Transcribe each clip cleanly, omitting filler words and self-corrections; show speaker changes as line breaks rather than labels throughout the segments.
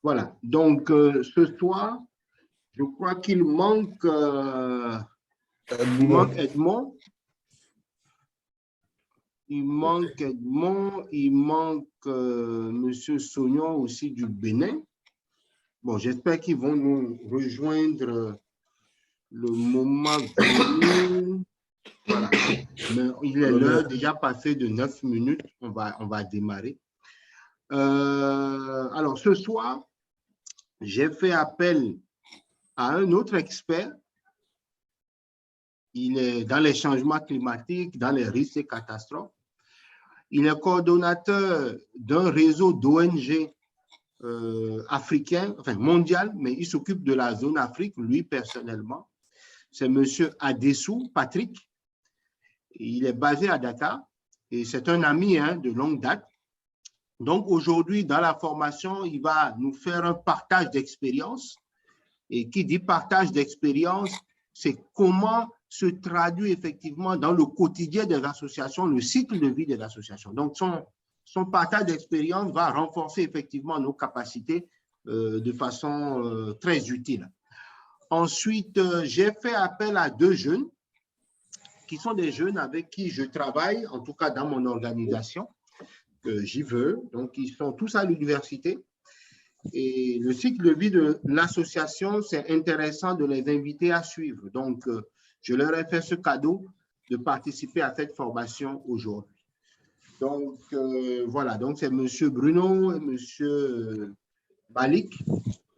Voilà. Donc, ce soir, je crois qu'il manque Edmond. Il manque Edmond, il manque Monsieur Sognon aussi du Bénin. Bon, j'espère qu'ils vont nous rejoindre le moment venu. Voilà. Mais il est l'heure déjà passé de 9 minutes. On va démarrer. Alors, ce soir, j'ai fait appel à un autre expert. Il est dans les changements climatiques, dans les risques et catastrophes. Il est coordonnateur d'un réseau d'ONG africain, enfin mondial, mais il s'occupe de la zone Afrique, lui personnellement. C'est M. Adessou Patrick. Il est basé à Dakar et c'est un ami de longue date. Donc aujourd'hui, dans la formation, il va nous faire un partage d'expérience. Et qui dit partage d'expérience, c'est comment se traduit effectivement dans le quotidien des associations, le cycle de vie des associations. Donc, son partage d'expérience va renforcer effectivement nos capacités de façon très utile. Ensuite, j'ai fait appel à 2 jeunes qui sont des jeunes avec qui je travaille, en tout cas dans mon organisation, j'y veux. Donc, ils sont tous à l'université. Et le cycle de vie de l'association, c'est intéressant de les inviter à suivre. Donc, je leur ai fait ce cadeau de participer à cette formation aujourd'hui. Donc, voilà. Donc, c'est M. Bruno et M. Malik,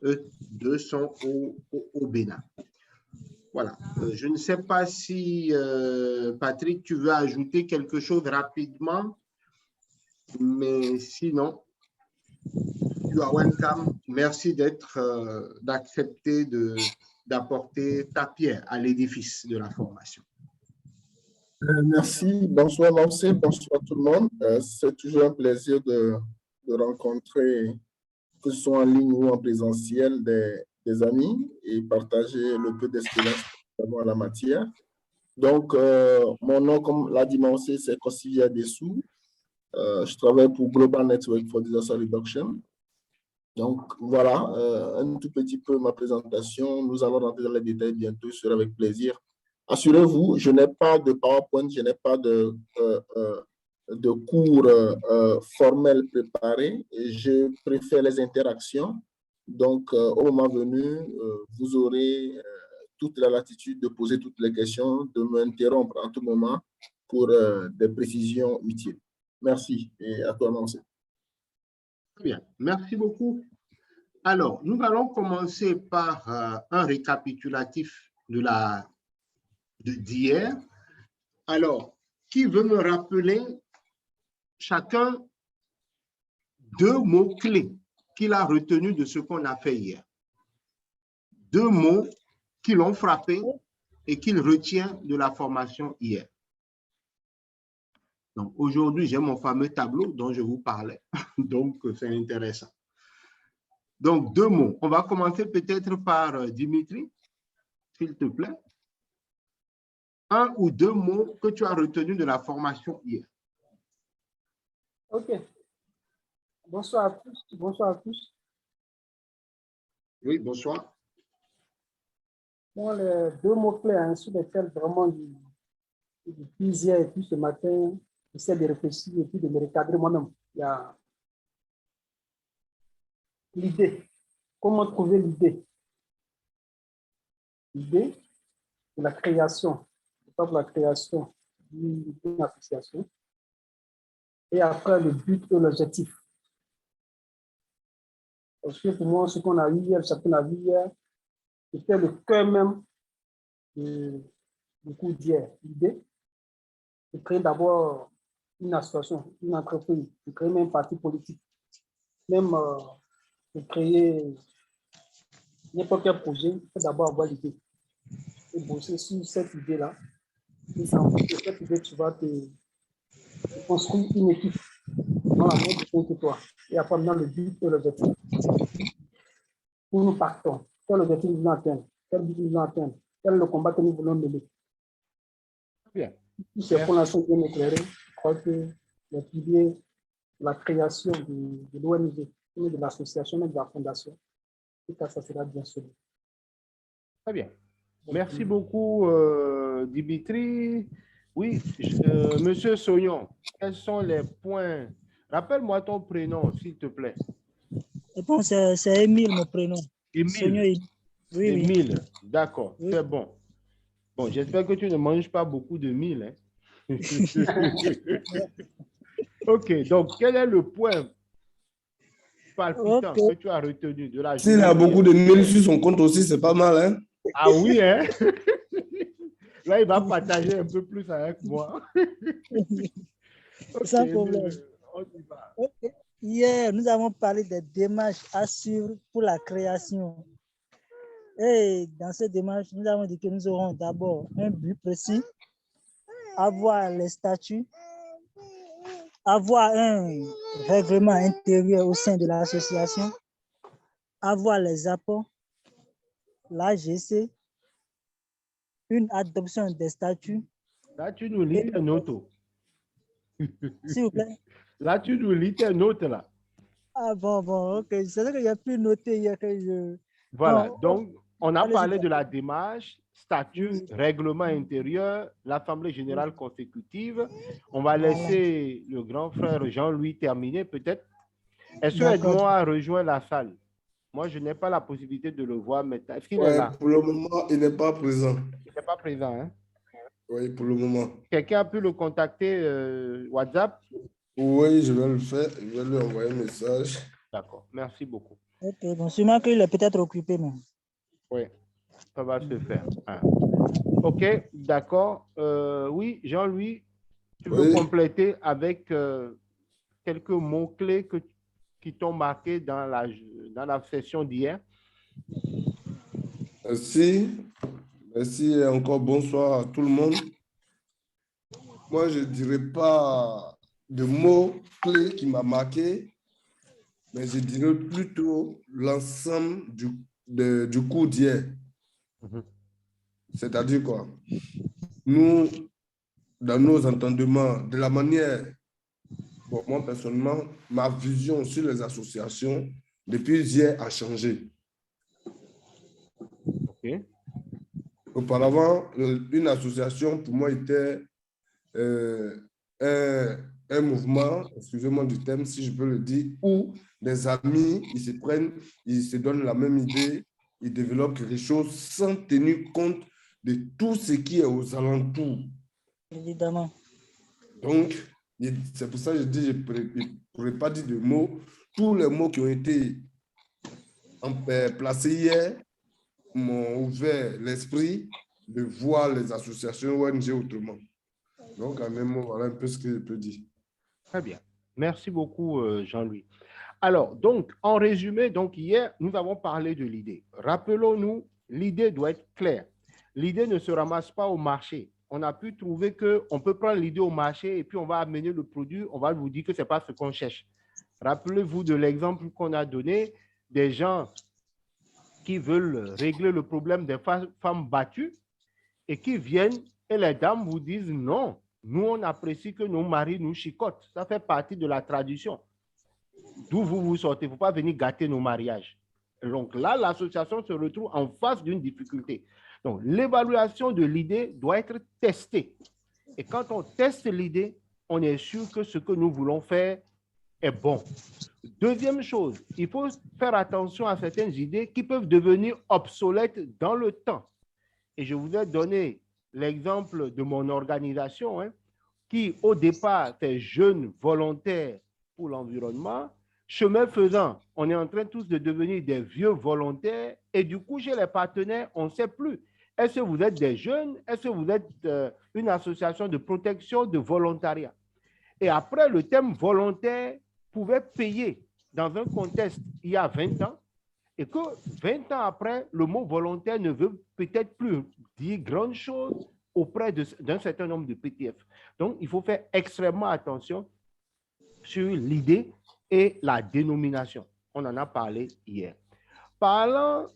eux deux sont au Bénin. Voilà. Je ne sais pas si, Patrick, tu veux ajouter quelque chose rapidement, mais sinon, you are welcome. Merci d'accepter d'apporter ta pierre à l'édifice de la formation.
Merci. Bonsoir, Lancé. Bonsoir tout le monde. C'est toujours un plaisir de rencontrer, que ce soit en ligne ou en présentiel, des amis et partager le peu d'expérience que nous avons en la matière. Donc, mon nom, comme l'a dit Lancé, c'est Kossi Adessou. Je travaille pour Global Network for Disaster Reduction. Donc, voilà, un tout petit peu ma présentation. Nous allons rentrer dans les détails bientôt, ce sera avec plaisir. Assurez-vous, je n'ai pas de PowerPoint, je n'ai pas de cours formels préparés. Je préfère les interactions. Donc, au moment venu, vous aurez toute la latitude de poser toutes les questions, de m'interrompre en tout moment pour des précisions utiles. Merci et à toi, Nancy.
Très bien, merci beaucoup. Alors, nous allons commencer par un récapitulatif d'hier. Alors, qui veut me rappeler chacun 2 mots-clés qu'il a retenus de ce qu'on a fait hier? 2 mots qui l'ont frappé et qu'il retient de la formation hier. Donc, aujourd'hui, j'ai mon fameux tableau dont je vous parlais. Donc, c'est intéressant. Donc, 2 mots. On va commencer peut-être par Dimitri, s'il te plaît. 1 ou 2 mots que tu as retenus de la formation hier.
OK. Bonsoir à tous. Bonsoir à tous.
Oui, bonsoir.
Bon, les 2 mots-clés sur lesquels vraiment depuis hier et puis ce matin, j'essaie de réfléchir et puis de me recadrer moi-même. Il y a l'idée. Comment trouver l'idée? L'idée de la création, la création d'une association. Et après, le but et l'objectif. Parce que pour moi, ce qu'on a vu hier, ce qu'on a vu hier, c'était le cœur même du cours d'hier. L'idée de créer d'abord une association, une entreprise, de créer même un parti politique, même de créer n'importe quel projet, il faut d'abord avoir l'idée. Et bosser sur cette idée-là. Et c'est en fait de cette idée que tu vas te construire une équipe dans la même chose que toi. Et après, maintenant, le but et l'objectif. Où nous partons, quel objectif nous voulons atteindre, quel but nous voulons atteindre, quel est le combat que nous voulons mener.
Bien.
Si c'est pour l'instant bien éclairé, je crois que les piliers de la création de l'ONG de l'association, de la fondation. Et ça sera bien sûr.
Très bien. Merci beaucoup, Dimitri. Oui, Monsieur Sognon, quels sont les points? Rappelle-moi ton prénom, s'il te plaît.
Je pense que c'est Émile, mon prénom. Sognon,
Émile.
oui, oui.
Émile, d'accord,
Oui.
c'est bon. Bon, j'espère que tu ne manges pas beaucoup de mille. Hein? OK, donc quel est le point palpitant que tu as retenu de la journée?
S'il a beaucoup de mille sur son compte aussi, c'est pas mal, hein?
Ah oui, hein? Là, il va partager un peu plus avec moi.
Sans
OK,
problème.
on y va.
Ok. Hier, nous avons parlé des démarches à suivre pour la création. Et dans ces démarches, nous avons dit que nous aurons d'abord un but précis, avoir les statuts, avoir un règlement intérieur au sein de l'association, avoir les apports, l'AGC, une adoption des statuts.
Là, tu nous lis tes notes.
S'il vous plaît.
Là, tu nous lis tes notes, là.
Ah bon, ok. C'est vrai que j'ai pu noter hier que je...
Voilà,
Non,
donc on a
allez-y.
parlé de la démarche, statut,
Oui.
règlement intérieur, l'Assemblée générale consécutive. On va laisser le grand frère Jean-Louis terminer peut-être. Est-ce que
D'accord.
Edmond a rejoint la salle? Moi, je n'ai pas la possibilité de le voir maintenant. Est-ce qu'il est
Ouais,
là?
pour le moment, il n'est pas présent.
Il n'est pas présent, hein?
Oui, pour le moment.
Quelqu'un a pu le contacter WhatsApp?
Oui, je vais le faire. Je vais lui envoyer un message.
D'accord, merci beaucoup.
Ok, bon, sûrement qu'il est peut-être occupé, mais...
Oui, ça va se faire. Ah. OK, d'accord. Oui, Jean-Louis, tu veux
Oui.
compléter avec quelques mots-clés qui t'ont marqué dans la session d'hier?
Merci. Merci et encore bonsoir à tout le monde. Moi, je ne dirais pas de mots clés qui m'a marqué, mais je dirais plutôt l'ensemble du cours d'hier.
Mhm.
C'est-à-dire quoi? Nous, dans nos entendements, de la manière, bon, moi personnellement, ma vision sur les associations depuis hier a changé.
OK.
Auparavant, une association pour moi était un mouvement, excusez-moi du terme si je peux le dire, où des amis, ils se prennent, ils se donnent la même idée, ils développent quelque chose sans tenir compte de tout ce qui est aux alentours.
Évidemment.
Donc, c'est pour ça que je dis, je ne pourrais pas dire de mots. Tous les mots qui ont été placés hier m'ont ouvert l'esprit de voir les associations ONG autrement. Donc, en même mot, voilà un peu ce que je peux dire.
Très bien. Merci beaucoup, Jean-Louis. Alors, donc, en résumé, donc hier, nous avons parlé de l'idée. Rappelons-nous, l'idée doit être claire. L'idée ne se ramasse pas au marché. On a pu trouver qu'on peut prendre l'idée au marché et puis on va amener le produit, on va vous dire que ce n'est pas ce qu'on cherche. Rappelez-vous de l'exemple qu'on a donné des gens qui veulent régler le problème des femmes battues et qui viennent et les dames vous disent non, nous on apprécie que nos maris nous chicotent. Ça fait partie de la tradition. D'où vous sortez, il ne faut pas venir gâter nos mariages. Donc là, l'association se retrouve en face d'une difficulté. Donc l'évaluation de l'idée doit être testée. Et quand on teste l'idée, on est sûr que ce que nous voulons faire est bon. Deuxième chose, il faut faire attention à certaines idées qui peuvent devenir obsolètes dans le temps. Et je vous ai donné l'exemple de mon organisation, qui au départ était jeune volontaire pour l'environnement. Chemin faisant, on est en train tous de devenir des vieux volontaires et du coup, chez les partenaires, on ne sait plus. Est-ce que vous êtes des jeunes? Est-ce que vous êtes une association de protection de volontariat? Et après, le thème volontaire pouvait payer dans un contexte il y a 20 ans et que 20 ans après, le mot volontaire ne veut peut-être plus dire grande chose auprès d'un certain nombre de PTF. Donc, il faut faire extrêmement attention sur l'idée et la dénomination. On en a parlé hier. Parlant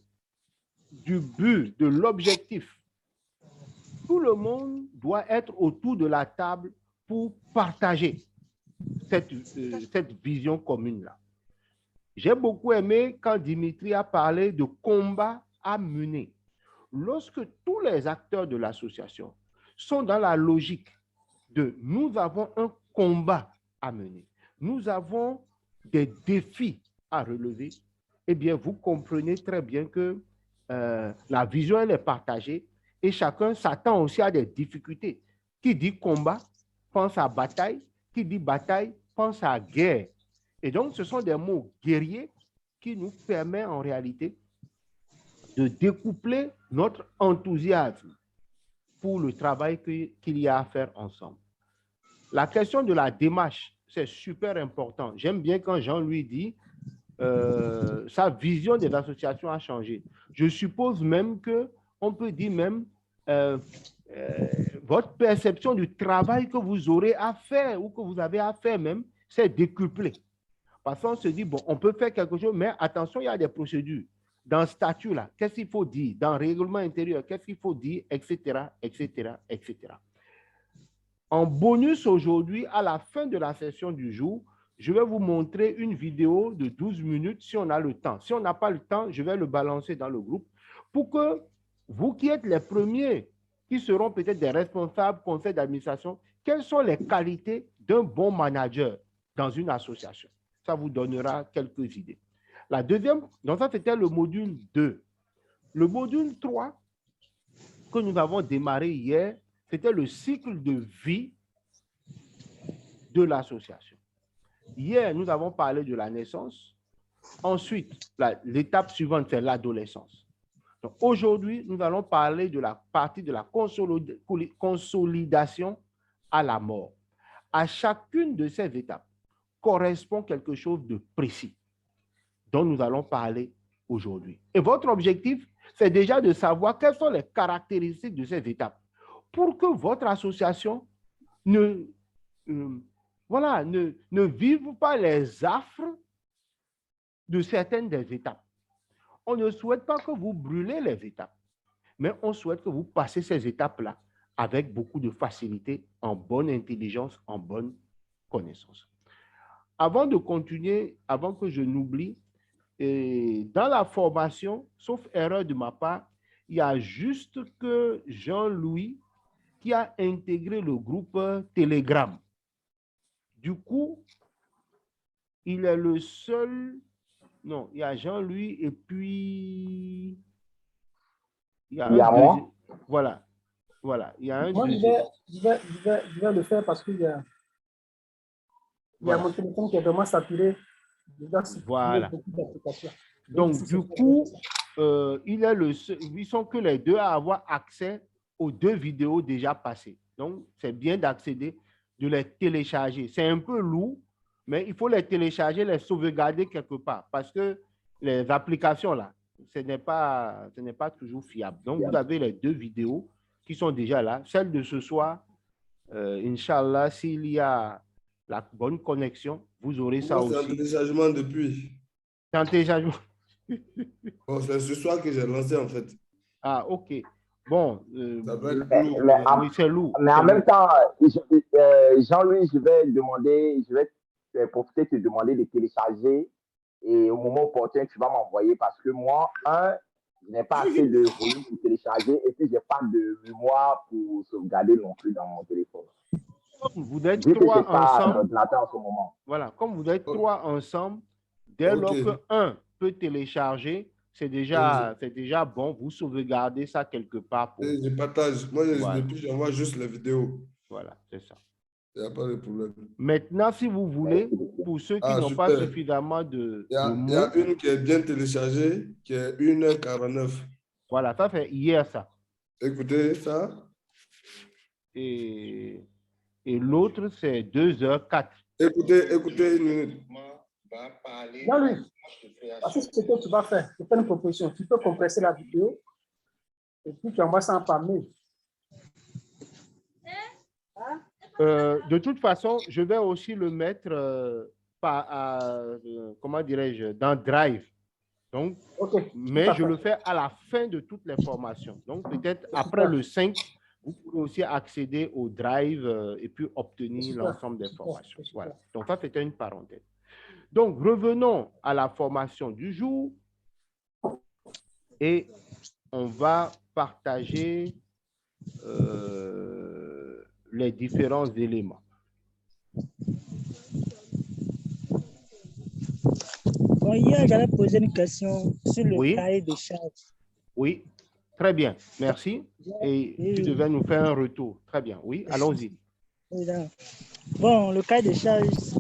du but, de l'objectif, tout le monde doit être autour de la table pour partager cette vision commune-là. J'ai beaucoup aimé quand Dimitri a parlé de combat à mener. Lorsque tous les acteurs de l'association sont dans la logique de nous avons un combat à mener, nous avons des défis à relever, eh bien, vous comprenez très bien que la vision, elle est partagée et chacun s'attend aussi à des difficultés. Qui dit combat pense à bataille, qui dit bataille pense à guerre. Et donc, ce sont des mots guerriers qui nous permettent en réalité de découpler notre enthousiasme pour le travail qu'il y a à faire ensemble. La question de la démarche, c'est super important. J'aime bien quand Jean-Louis dit sa vision des associations a changé. Je suppose même qu'on peut dire même votre perception du travail que vous aurez à faire ou que vous avez à faire même, c'est décuplé. Parce qu'on se dit, bon, on peut faire quelque chose, mais attention, il y a des procédures. Dans le statut-là, qu'est-ce qu'il faut dire? Dans le règlement intérieur, qu'est-ce qu'il faut dire? Etc., etc., etc. En bonus aujourd'hui, à la fin de la session du jour, je vais vous montrer une vidéo de 12 minutes si on a le temps. Si on n'a pas le temps, je vais le balancer dans le groupe pour que vous qui êtes les premiers, qui seront peut-être des responsables conseils d'administration, quelles sont les qualités d'un bon manager dans une association? Ça vous donnera quelques idées. La deuxième, donc ça c'était le module 2. Le module 3 que nous avons démarré hier, c'était le cycle de vie de l'association. Hier, nous avons parlé de la naissance. Ensuite, l'étape suivante, c'est l'adolescence. Donc aujourd'hui, nous allons parler de la partie de la consolidation à la mort. À chacune de ces étapes correspond quelque chose de précis dont nous allons parler aujourd'hui. Et votre objectif, c'est déjà de savoir quelles sont les caractéristiques de ces étapes pour que votre association ne vive pas les affres de certaines des étapes. On ne souhaite pas que vous brûlez les étapes, mais on souhaite que vous passez ces étapes-là avec beaucoup de facilité, en bonne intelligence, en bonne connaissance. Avant de continuer, avant que je n'oublie, dans la formation, sauf erreur de ma part, il y a juste que Jean-Louis qui a intégré le groupe Telegram. Du coup, il est le seul... Non, il y a Jean-Louis et puis... Il y a moi. Voilà. Voilà. Il y a un
moi,
deuxième.
Je vais le faire parce qu'il y a... Il y a mon téléphone qui est vraiment saturé.
Voilà. Donc, du coup, il est le seul, ils sont que les deux à avoir accès aux deux vidéos déjà passées. Donc, c'est bien d'accéder, de les télécharger. C'est un peu lourd, mais il faut les télécharger, les sauvegarder quelque part parce que les applications, là, ce n'est pas toujours fiable. Donc, vous avez les deux vidéos qui sont déjà là. Celle de ce soir, Inch'Allah, s'il y a la bonne connexion, vous aurez ça aussi.
C'est un téléchargement depuis.
C'est un téléchargement.
Oh, c'est ce soir que j'ai lancé en fait.
Ah, ok. Bon.
Ça va être lourd.
C'est lourd.
Mais en même temps, Jean-Louis, je vais profiter de te demander de télécharger et au moment opportun, tu vas m'envoyer parce que moi, je n'ai pas assez de volume pour télécharger et puis je n'ai pas de mémoire pour sauvegarder non plus dans mon téléphone.
Comme vous êtes trois ensemble,
en ce moment.
Voilà, comme vous êtes trois ensemble, dès lors qu'un peut télécharger, c'est déjà bon, vous sauvegardez ça quelque part. Pour...
Je partage. Moi, depuis, j'envoie juste la vidéo.
Voilà, c'est ça.
Il n'y a pas de problème.
Maintenant, si vous voulez, pour ceux qui n'ont pas suffisamment de
il y a une qui est bien téléchargée, qui est 1h49.
Voilà, ça fait hier ça.
Écoutez ça.
Et l'autre, c'est 2h04.
Écoutez une minute.
Jean-Louis, c'est ce que tu vas faire. Je fais une proposition. Tu peux compresser la vidéo et puis tu envoies ça par mail.
De toute façon, je vais aussi le mettre comment dirais-je, dans Drive. Donc, mais je le fais à la fin de toutes les formations. Donc, peut-être après le 5, vous pouvez aussi accéder au Drive et puis obtenir l'ensemble des formations. Voilà. Donc, ça, c'était une parenthèse. Donc, revenons à la formation du jour et on va partager les différents éléments.
Bon, hier, j'avais posé une question sur le
Oui.
cahier de charges.
Oui, très bien, merci. Et
Oui,
tu
oui.
devais nous faire un retour. Très bien, oui, allons-y.
Oui, d'accord. Bon, le cahier de charges,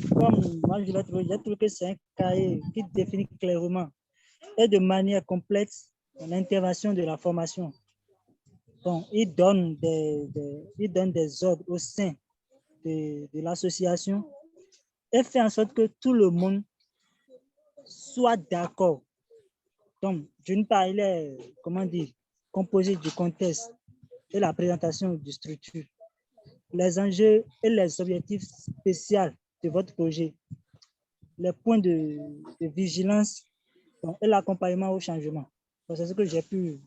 comme moi je l'ai trouvé, j'ai trouvé que c'est un cahier qui définit clairement et de manière complète l'intervention de la formation. Bon, il donne des ordres au sein de l'association et fait en sorte que tout le monde soit d'accord. Donc, d'une part, il est, comment dire, composé du contexte et la présentation du structure, les enjeux et les objectifs spéciaux de votre projet, les points de vigilance et l'accompagnement au changement. C'est ce que j'ai pu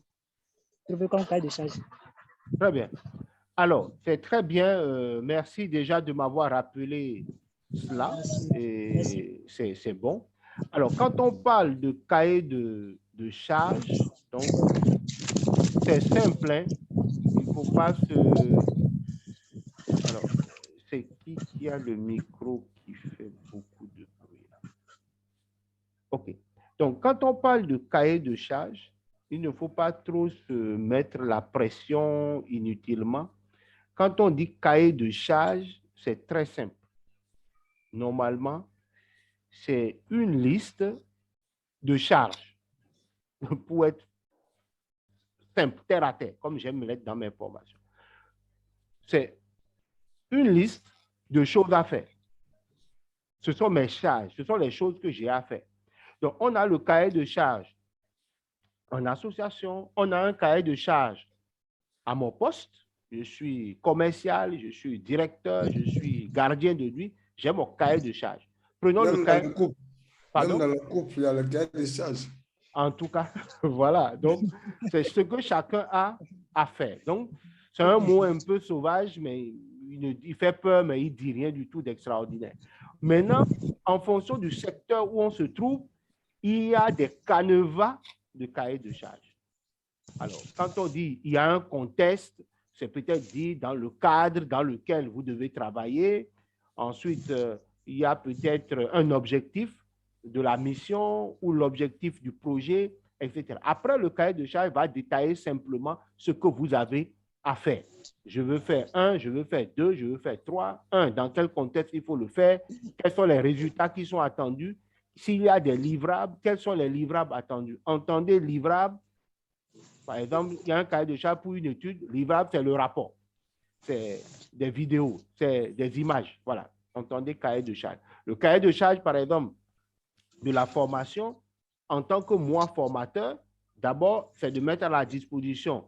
trouver comme cahier de charge.
Très bien. Alors, c'est très bien. Merci déjà de m'avoir rappelé cela. Et c'est bon. Alors, quand on parle de cahier de charge, donc, c'est simple. Hein? Il ne faut pas se... Alors, c'est qui a le micro qui fait beaucoup de bruit là? OK. Donc, quand on parle de cahier de charge, il ne faut pas trop se mettre la pression inutilement. Quand on dit cahier de charge, c'est très simple. Normalement, c'est une liste de charges pour être simple, terre à terre, comme j'aime l'être dans mes formations. C'est une liste de choses à faire. Ce sont mes charges, ce sont les choses que j'ai à faire. Donc, on a le cahier de charges en association, on a un cahier de charges à mon poste. Je suis commercial, je suis directeur, je suis gardien de nuit. J'ai mon cahier de charges. Prenons
Même
le cahier.
dans le couple.
Pardon?
Même dans le couple, il y a le cahier de charges.
En tout cas, voilà. Donc, c'est ce que chacun a à faire. Donc, c'est un mot un peu sauvage, mais il fait peur, mais il ne dit rien du tout d'extraordinaire. Maintenant, en fonction du secteur où on se trouve, il y a des canevas de cahiers de charges. Alors, quand on dit il y a un contexte, c'est peut-être dit dans le cadre dans lequel vous devez travailler. Ensuite, il y a peut-être un objectif de la mission ou l'objectif du projet, etc. Après, le cahier de charge va détailler simplement ce que vous avez à faire. Je veux faire 1, je veux faire 2, je veux faire 3. 1, dans quel contexte il faut le faire? Quels sont les résultats qui sont attendus? S'il y a des livrables, quels sont les livrables attendus? Entendez livrables. Par exemple, il y a un cahier de charge pour une étude. Livrable, c'est le rapport. C'est des vidéos, c'est des images. Voilà. Entendez cahier de charge. Le cahier de charge, par exemple, de la formation, en tant que moi formateur, d'abord, c'est de mettre à la disposition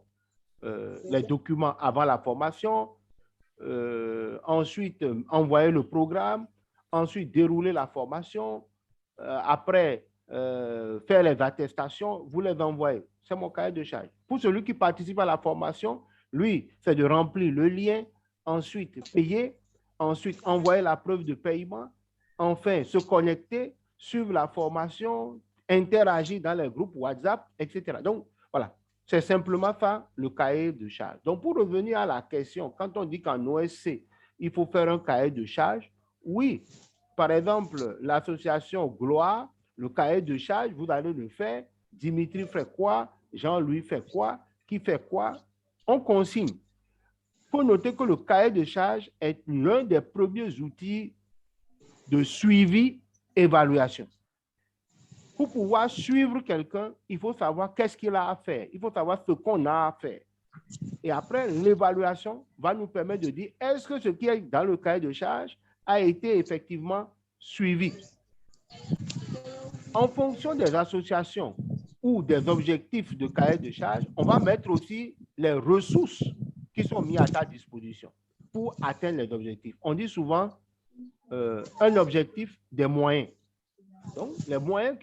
les documents avant la formation, ensuite envoyer le programme, ensuite dérouler la formation, après faire les attestations, vous les envoyez. C'est mon cahier de charge. Pour celui qui participe à la formation, lui, c'est de remplir le lien, ensuite payer, ensuite envoyer la preuve de paiement, enfin se connecter, suivre la formation, interagir dans les groupes WhatsApp, etc. Donc, voilà, c'est simplement ça le cahier de charge. Donc, pour revenir à la question, quand on dit qu'en OSC, il faut faire un cahier de charge, oui, par exemple, l'association Gloire, le cahier de charge, vous allez le faire. Dimitri fait quoi? Jean-Louis fait quoi? Qui fait quoi? On consigne. Il faut noter que le cahier de charge est l'un des premiers outils de suivi, évaluation. Pour pouvoir suivre quelqu'un, il faut savoir qu'est-ce qu'il a à faire. Il faut savoir ce qu'on a à faire. Et après, l'évaluation va nous permettre de dire est-ce que ce qui est dans le cahier de charge a été effectivement suivi. En fonction des associations ou des objectifs de cahier de charge, on va mettre aussi les ressources qui sont mises à ta disposition pour atteindre les objectifs. On dit souvent un objectif, des moyens. Donc, les moyens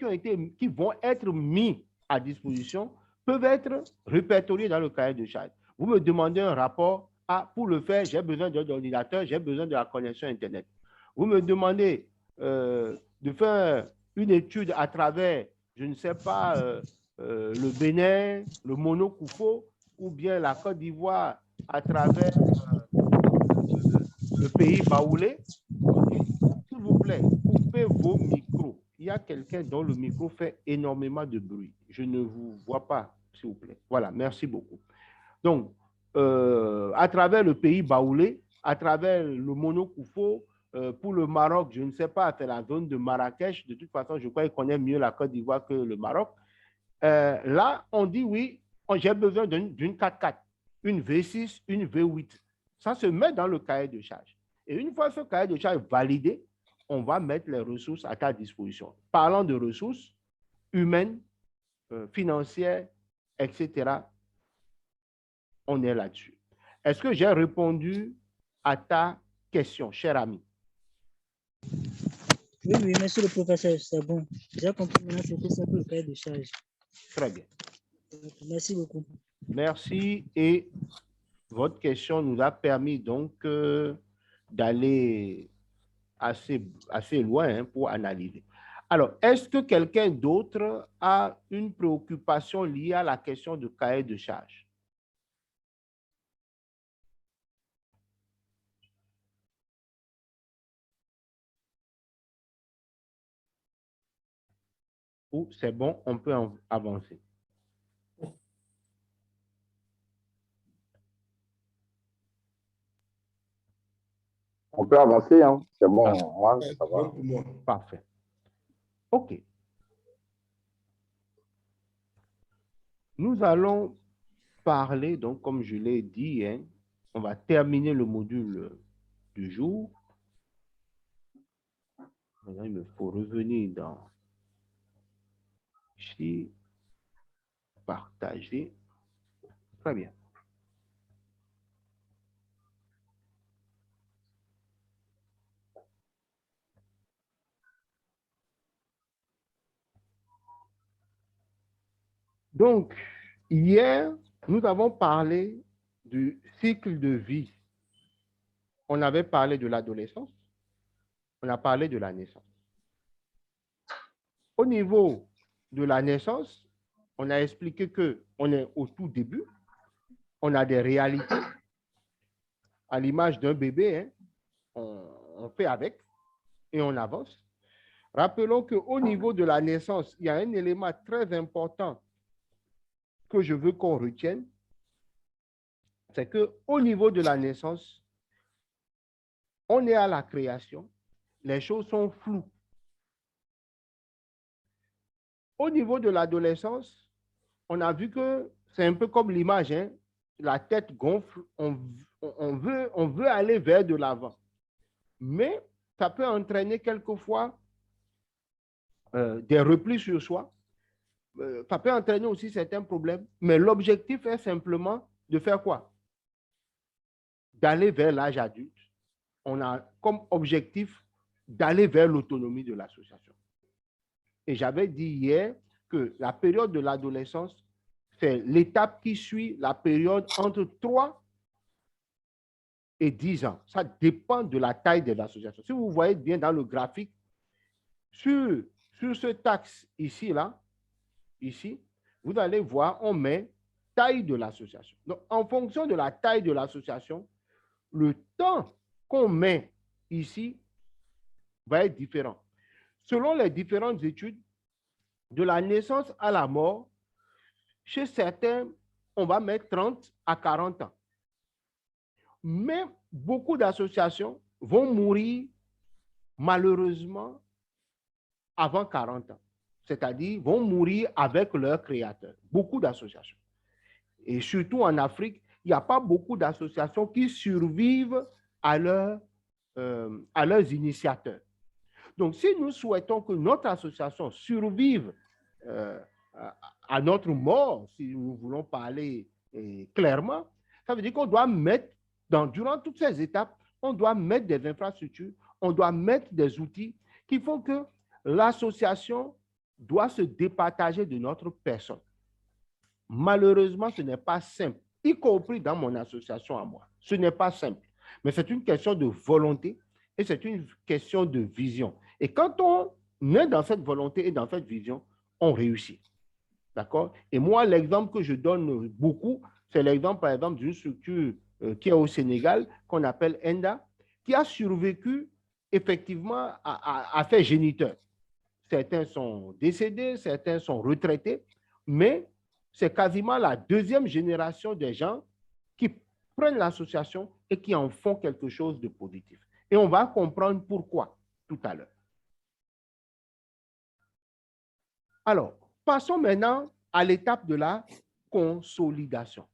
qui vont être mis à disposition peuvent être répertoriés dans le cahier de charge. Vous me demandez un rapport, pour le faire, j'ai besoin d'un ordinateur, j'ai besoin de la connexion Internet. Vous me demandez de faire une étude à travers, je ne sais pas, le Bénin, le Mono-Koufo, ou bien la Côte d'Ivoire à travers le pays baoulé. Okay? S'il vous plaît, coupez vos micros. Il y a quelqu'un dont le micro fait énormément de bruit. Je ne vous vois pas, s'il vous plaît. Voilà, merci beaucoup. Donc, à travers le pays baoulé, à travers le Mono-Koufo, pour le Maroc, je ne sais pas, c'est la zone de Marrakech. De toute façon, je crois qu'il connaît mieux la Côte d'Ivoire que le Maroc. Là, on dit oui, j'ai besoin d'une 4x4, une V6, une V8. Ça se met dans le cahier de charge. Et une fois ce cahier de charge validé, on va mettre les ressources à ta disposition. Parlant de ressources humaines, financières, etc., on est là-dessus. Est-ce que j'ai répondu à ta question, cher ami?
Oui, oui, monsieur le professeur, c'est bon. J'ai compris maintenant ce que c'est pour le cahier de charge.
Très bien.
Merci beaucoup.
Merci. Et votre question nous a permis donc d'aller assez loin pour analyser. Alors, est-ce que quelqu'un d'autre a une préoccupation liée à la question du cahier de charge? Ou c'est bon, on peut avancer.
On peut avancer, hein? C'est bon,
Parfait.
moi, ça va.
Bon pour moi.
Parfait. OK. Nous allons parler, donc, comme je l'ai dit, hein, on va terminer le module du jour. Maintenant, il me faut revenir dans ici, partager. Très bien. Donc, hier, nous avons parlé du cycle de vie. On avait parlé de l'adolescence, on a parlé de la naissance. Au niveau de la naissance, on a expliqué qu'on est au tout début, on a des réalités. À l'image d'un bébé, hein, on fait avec et on avance. Rappelons qu'au niveau de la naissance, il y a un élément très important que je veux qu'on retienne, c'est qu'au niveau de la naissance, on est à la création, les choses sont floues. Au niveau de l'adolescence, on a vu que c'est un peu comme l'image, hein, la tête gonfle, on veut aller vers de l'avant. Mais ça peut entraîner quelquefois des replis sur soi. Ça peut entraîner aussi certains problèmes. Mais l'objectif est simplement de faire quoi? D'aller vers l'âge adulte. On a comme objectif d'aller vers l'autonomie de l'association. Et j'avais dit hier que la période de l'adolescence, c'est l'étape qui suit la période entre 3 et 10 ans. Ça dépend de la taille de l'association. Si vous voyez bien dans le graphique, sur ce axe ici, là, ici, vous allez voir, on met taille de l'association. Donc, en fonction de la taille de l'association, le temps qu'on met ici va être différent. Selon les différentes études, de la naissance à la mort, chez certains, on va mettre 30 à 40 ans. Mais beaucoup d'associations vont mourir malheureusement avant 40 ans. C'est-à-dire vont mourir avec leur créateur. Beaucoup d'associations. Et surtout en Afrique, il n'y a pas beaucoup d'associations qui survivent à leurs initiateurs. Donc, si nous souhaitons que notre association survive à notre mort, si nous voulons parler clairement, ça veut dire qu'on doit mettre, durant toutes ces étapes, on doit mettre des infrastructures, on doit mettre des outils qui font que l'association doit se départager de notre personne. Malheureusement, ce n'est pas simple, y compris dans mon association à moi. Ce n'est pas simple, mais c'est une question de volonté et c'est une question de vision. Et quand on nés dans cette volonté et dans cette vision, ont réussi. D'accord? Et moi, l'exemple que je donne beaucoup, c'est l'exemple, par exemple, d'une structure qui est au Sénégal, qu'on appelle ENDA, qui a survécu effectivement à ses géniteurs. Certains sont décédés, certains sont retraités, mais c'est quasiment la deuxième génération des gens qui prennent l'association et qui en font quelque chose de positif. Et on va comprendre pourquoi tout à l'heure. Alors, passons maintenant à l'étape de la consolidation.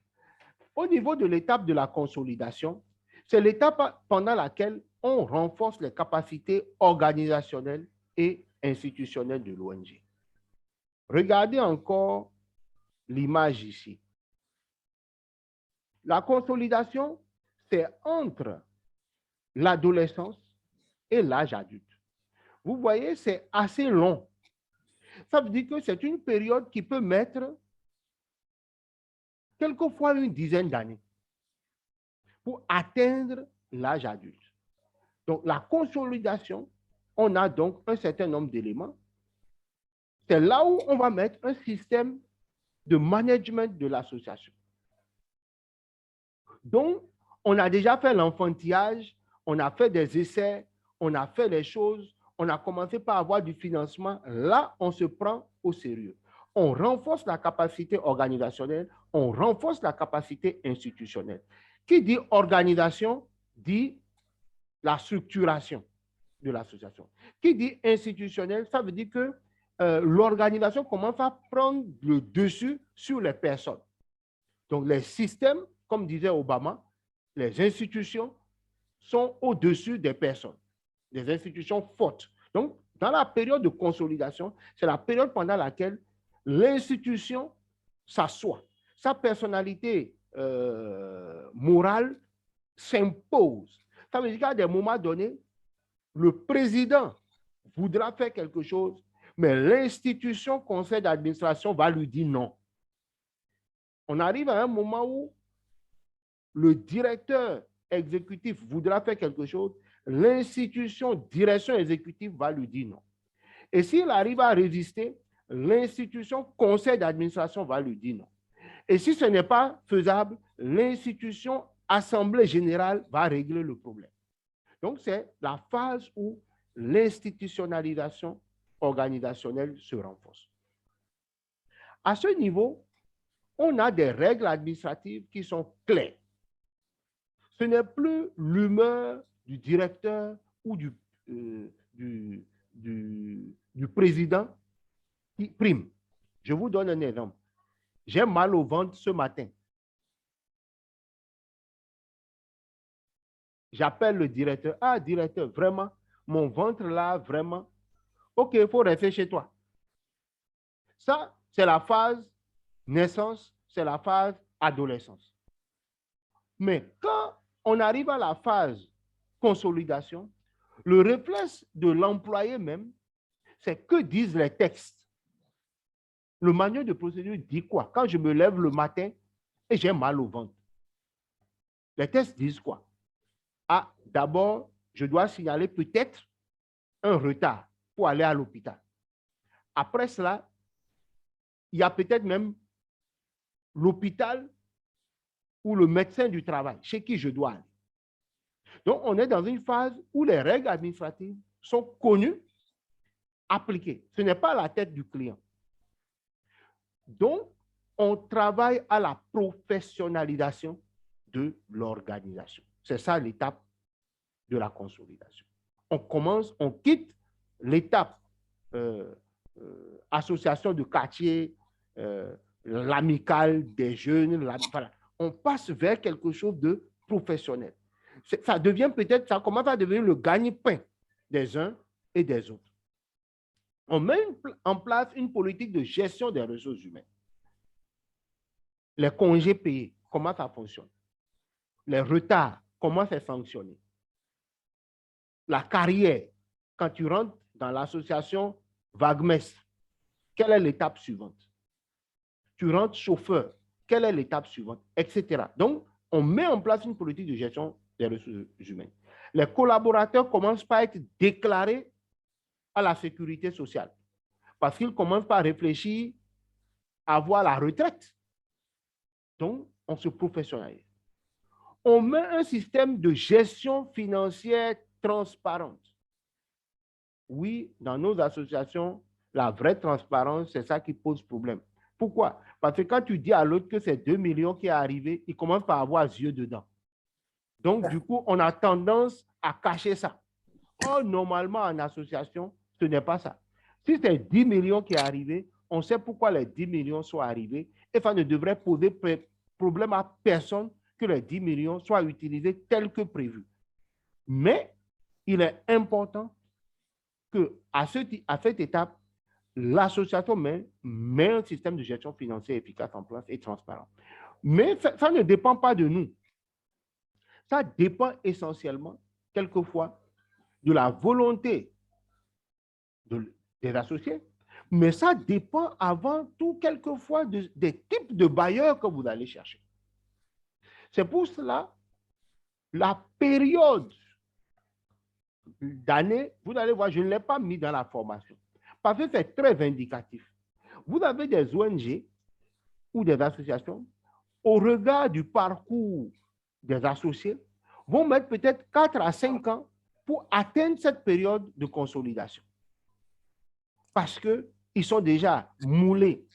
Au niveau de l'étape de la consolidation, c'est l'étape pendant laquelle on renforce les capacités organisationnelles et institutionnelles de l'ONG. Regardez encore l'image ici. La consolidation, c'est entre l'adolescence et l'âge adulte. Vous voyez, c'est assez long. Ça veut dire que c'est une période qui peut mettre quelquefois une dizaine d'années pour atteindre l'âge adulte. Donc, la consolidation, on a donc un certain nombre d'éléments. C'est là où on va mettre un système de management de l'association. Donc, on a déjà fait l'enfantillage, on a fait des essais, on a fait les choses, on a commencé par avoir du financement. Là, on se prend au sérieux. On renforce la capacité organisationnelle, on renforce la capacité institutionnelle. Qui dit organisation dit la structuration de l'association. Qui dit institutionnel, ça veut dire que l'organisation commence à prendre le dessus sur les personnes. Donc, les systèmes, comme disait Obama, les institutions sont au-dessus des personnes, des institutions fortes. Donc, dans la période de consolidation, c'est la période pendant laquelle l'institution s'assoit. Sa personnalité morale s'impose. Ça veut dire qu'à des moments donnés, le président voudra faire quelque chose, mais l'institution conseil d'administration va lui dire non. On arrive à un moment où le directeur exécutif voudra faire quelque chose, l'institution direction exécutive va lui dire non. Et s'il arrive à résister, l'institution conseil d'administration va lui dire non. Et si ce n'est pas faisable, l'institution assemblée générale va régler le problème. Donc, c'est la phase où l'institutionnalisation organisationnelle se renforce. À ce niveau, on a des règles administratives qui sont claires. Ce n'est plus l'humeur du directeur ou du président qui prime. Je vous donne un exemple. J'ai mal au ventre ce matin. J'appelle le directeur. Ah, directeur, vraiment, mon ventre là, vraiment. OK, il faut rester chez toi. Ça, c'est la phase naissance, c'est la phase adolescence. Mais quand on arrive à la phase consolidation, le réflexe de l'employé même, c'est que disent les textes. Le manuel de procédure dit quoi? Quand je me lève le matin et j'ai mal au ventre, les textes disent quoi? Ah, d'abord, je dois signaler peut-être un retard pour aller à l'hôpital. Après cela, il y a peut-être même l'hôpital ou le médecin du travail chez qui je dois aller. Donc, on est dans une phase où les règles administratives sont connues, appliquées. Ce n'est pas à la tête du client. Donc, on travaille à la professionnalisation de l'organisation. C'est ça l'étape de la consolidation. On commence, on quitte l'étape association de quartier, l'amicale des jeunes, voilà. On passe vers quelque chose de professionnel. Ça devient peut-être, ça commence à devenir le gagne-pain des uns et des autres. On met en place une politique de gestion des ressources humaines. Les congés payés, comment ça fonctionne? Les retards, comment c'est sanctionné? La carrière, quand tu rentres dans l'association Wagmes, quelle est l'étape suivante? Tu rentres chauffeur, quelle est l'étape suivante? Etc. Donc, on met en place une politique de gestion des ressources humaines. Les collaborateurs commencent par être déclarés à la sécurité sociale. Parce qu'ils commencent par réfléchir à avoir la retraite. Donc, on se professionnalise. On met un système de gestion financière transparente. Oui, dans nos associations, la vraie transparence, c'est ça qui pose problème. Pourquoi? Parce que quand tu dis à l'autre que c'est 2 millions qui est arrivé, il commence par avoir les yeux dedans. Donc, du coup, on a tendance à cacher ça. Or, normalement, en association, ce n'est pas ça. Si c'est 10 millions qui est arrivé, on sait pourquoi les 10 millions sont arrivés et ça ne devrait poser problème à personne que les 10 millions soient utilisés tels que prévu. Mais il est important qu'à cette étape, l'association met un système de gestion financière efficace en place et transparent. Mais ça ne dépend pas de nous. Ça dépend essentiellement, quelquefois, de la volonté des associés, mais ça dépend avant tout, quelquefois, des types de bailleurs que vous allez chercher. C'est pour cela, la période d'année, vous allez voir, je ne l'ai pas mis dans la formation, parce que c'est très vindicatif. Vous avez des ONG ou des associations, au regard du parcours des associés, vont mettre peut-être 4 à 5 ans pour atteindre cette période de consolidation. Parce qu'ils sont déjà moulés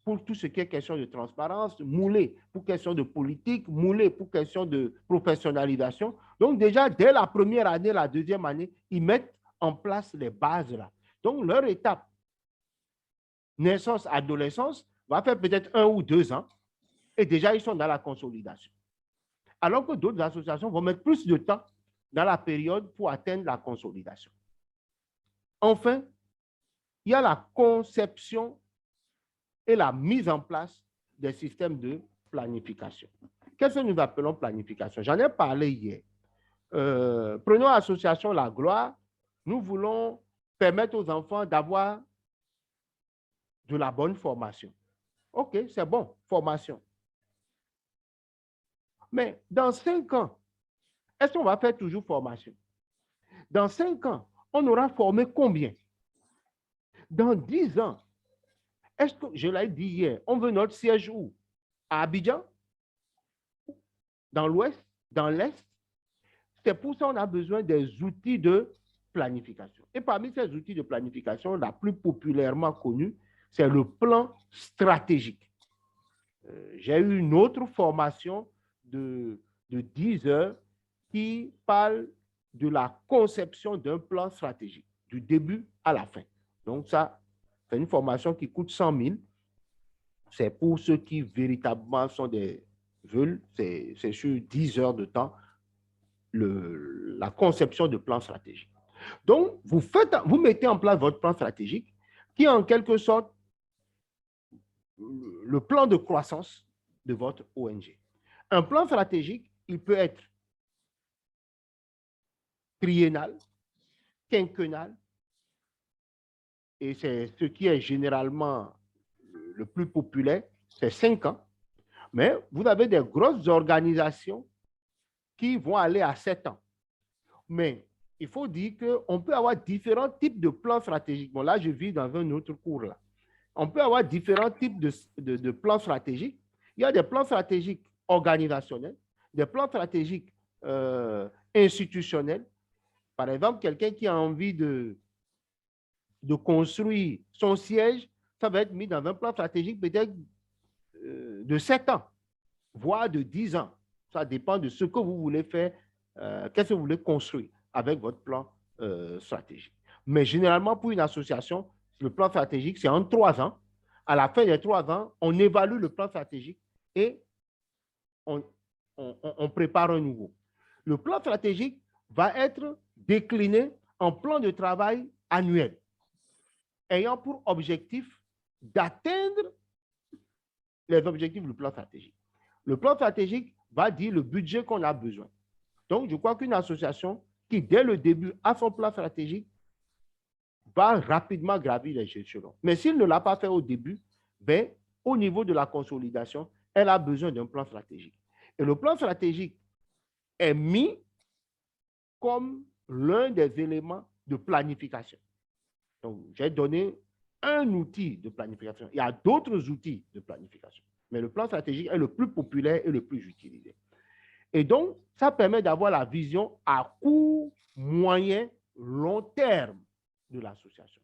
pour tout ce qui est question de transparence, moulés pour question de politique, moulés pour question de professionnalisation. Donc déjà, dès la première année, la deuxième année, ils mettent en place les bases là. Donc leur étape naissance-adolescence va faire peut-être 1 ou 2 ans et déjà ils sont dans la consolidation. Alors que d'autres associations vont mettre plus de temps dans la période pour atteindre la consolidation. Enfin, il y a la conception et la mise en place des systèmes de planification. Qu'est-ce que nous appelons planification? J'en ai parlé hier. Prenons l'association La Gloire. Nous voulons permettre aux enfants d'avoir de la bonne formation. OK, c'est bon, formation. Mais dans 5 ans, est-ce qu'on va faire toujours formation? Dans 5 ans, on aura formé combien? Dans 10 ans, est-ce que, je l'ai dit hier, on veut notre siège où? À Abidjan? Dans l'Ouest? Dans l'Est? C'est pour ça qu'on a besoin des outils de planification. Et parmi ces outils de planification, la plus populairement connue, c'est le plan stratégique. J'ai eu une autre formation de 10 heures qui parle de la conception d'un plan stratégique, du début à la fin. Donc ça, c'est une formation qui coûte 100 000. C'est pour ceux qui véritablement sont veulent, c'est sur 10 heures de temps, la conception de plan stratégique. Donc, vous mettez en place votre plan stratégique qui est en quelque sorte le plan de croissance de votre ONG. Un plan stratégique, il peut être triennal, quinquennal, et c'est ce qui est généralement le plus populaire, c'est 5 ans. Mais vous avez des grosses organisations qui vont aller à 7 ans. Mais il faut dire qu'on peut avoir différents types de plans stratégiques. Bon, là, je vis dans un autre cours là. On peut avoir différents types de plans stratégiques. Il y a des plans stratégiques organisationnels, des plans stratégiques institutionnels. Par exemple, quelqu'un qui a envie de construire son siège, ça va être mis dans un plan stratégique peut-être de 7 ans, voire de 10 ans. Ça dépend de ce que vous voulez faire, qu'est-ce que vous voulez construire avec votre plan stratégique. Mais généralement, pour une association, le plan stratégique, c'est en 3 ans. À la fin des 3 ans, on évalue le plan stratégique et on prépare un nouveau. Le plan stratégique va être décliné en plan de travail annuel, ayant pour objectif d'atteindre les objectifs du plan stratégique. Le plan stratégique va dire le budget qu'on a besoin. Donc, je crois qu'une association qui, dès le début, a son plan stratégique, va rapidement gravir les échelons. Mais s'il ne l'a pas fait au début, ben, au niveau de la consolidation, elle a besoin d'un plan stratégique. Et le plan stratégique est mis comme l'un des éléments de planification. Donc, j'ai donné un outil de planification. Il y a d'autres outils de planification, mais le plan stratégique est le plus populaire et le plus utilisé. Et donc, ça permet d'avoir la vision à court, moyen, long terme de l'association.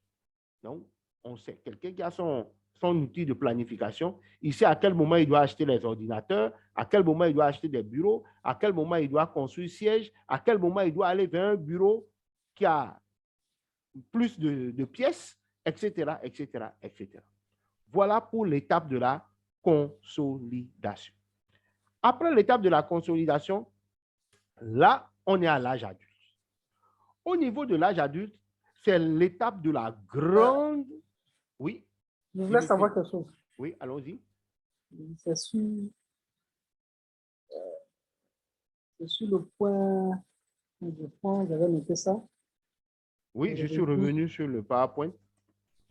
Donc, on sait, quelqu'un qui a son outil de planification, il sait à quel moment il doit acheter les ordinateurs, à quel moment il doit acheter des bureaux, à quel moment il doit construire siège, à quel moment il doit aller vers un bureau qui a plus de pièces, etc., etc., etc. Voilà pour l'étape de la consolidation. Après l'étape de la consolidation, là, on est à l'âge adulte. Au niveau de l'âge adulte, c'est l'étape de la grande... Oui.
Je voulais savoir quelque chose.
Oui, allons-y.
C'est sur le point, j'avais noté ça.
Oui, je suis revenu sur le PowerPoint.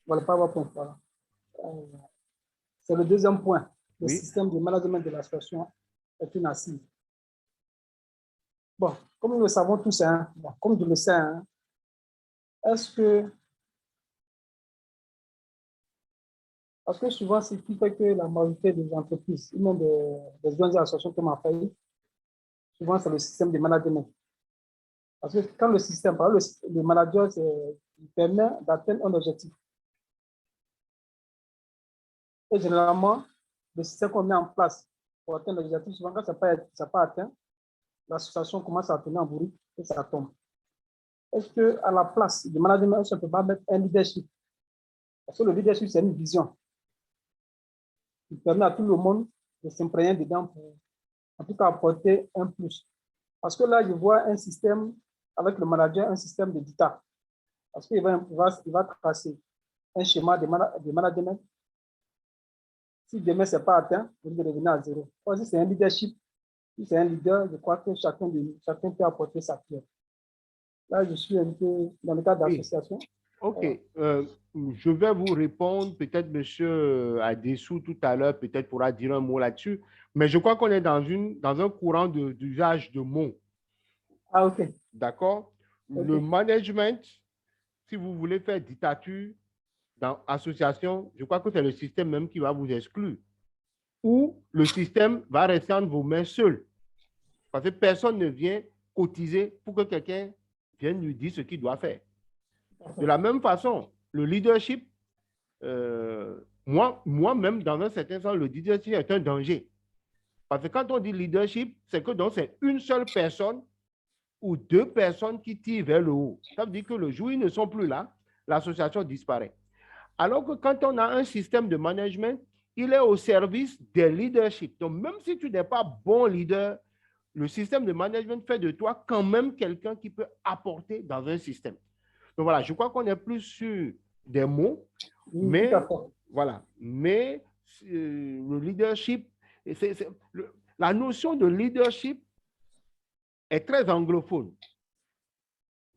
Voilà, PowerPoint, voilà. C'est le deuxième point. Le
Oui.
système de management de l'association est une assise. Bon, comme nous le savons tous, hein, bon, comme je le sais, hein, est-ce que parce que souvent, c'est ce qui fait que la majorité des entreprises, même des grandes associations comme a failli, souvent, c'est le système de management. Parce que quand le système, par exemple, le manager, il permet d'atteindre un objectif. Et généralement, le système qu'on met en place pour atteindre l'objectif, souvent, quand ça n'a pas atteint, l'association commence à tourner en bourrique et ça tombe. Est-ce qu'à la place du management, on ne peut pas mettre un leadership? Parce que le leadership, c'est une vision. Il permet à tout le monde de s'imprégner dedans pour, en tout cas, apporter un plus. Parce que là, je vois un système avec le manager, un système de dictat. Parce qu'il va tracer un schéma de management. Si demain, ce n'est pas atteint, vous devez revenir à zéro. Si c'est un leadership, si c'est un leader, je crois que chacun peut apporter sa pierre. Là, je suis un peu dans le cadre d'association.
OK. Je vais vous répondre. Peut-être M. Adessou tout à l'heure, peut-être pourra dire un mot là-dessus. Mais je crois qu'on est dans un courant d'usage de mots.
Ah, OK.
D'accord?
Okay.
Le management, si vous voulez faire dictature dans l'association, je crois que c'est le système même qui va vous exclure. Ou le système va rester entre vos mains seul. Parce que personne ne vient cotiser pour que quelqu'un vienne lui dire ce qu'il doit faire. De la même façon, le leadership, moi-même, dans un certain sens, le leadership est un danger. Parce que quand on dit leadership, c'est que donc c'est une seule personne ou deux personnes qui tirent vers le haut. Ça veut dire que le jour où ils ne sont plus là, l'association disparaît. Alors que quand on a un système de management, il est au service des leaderships. Donc, même si tu n'es pas bon leader, le système de management fait de toi quand même quelqu'un qui peut apporter dans un système. Donc, voilà, je crois qu'on est plus sur des mots, mais voilà. Mais le leadership, la notion de leadership est très anglophone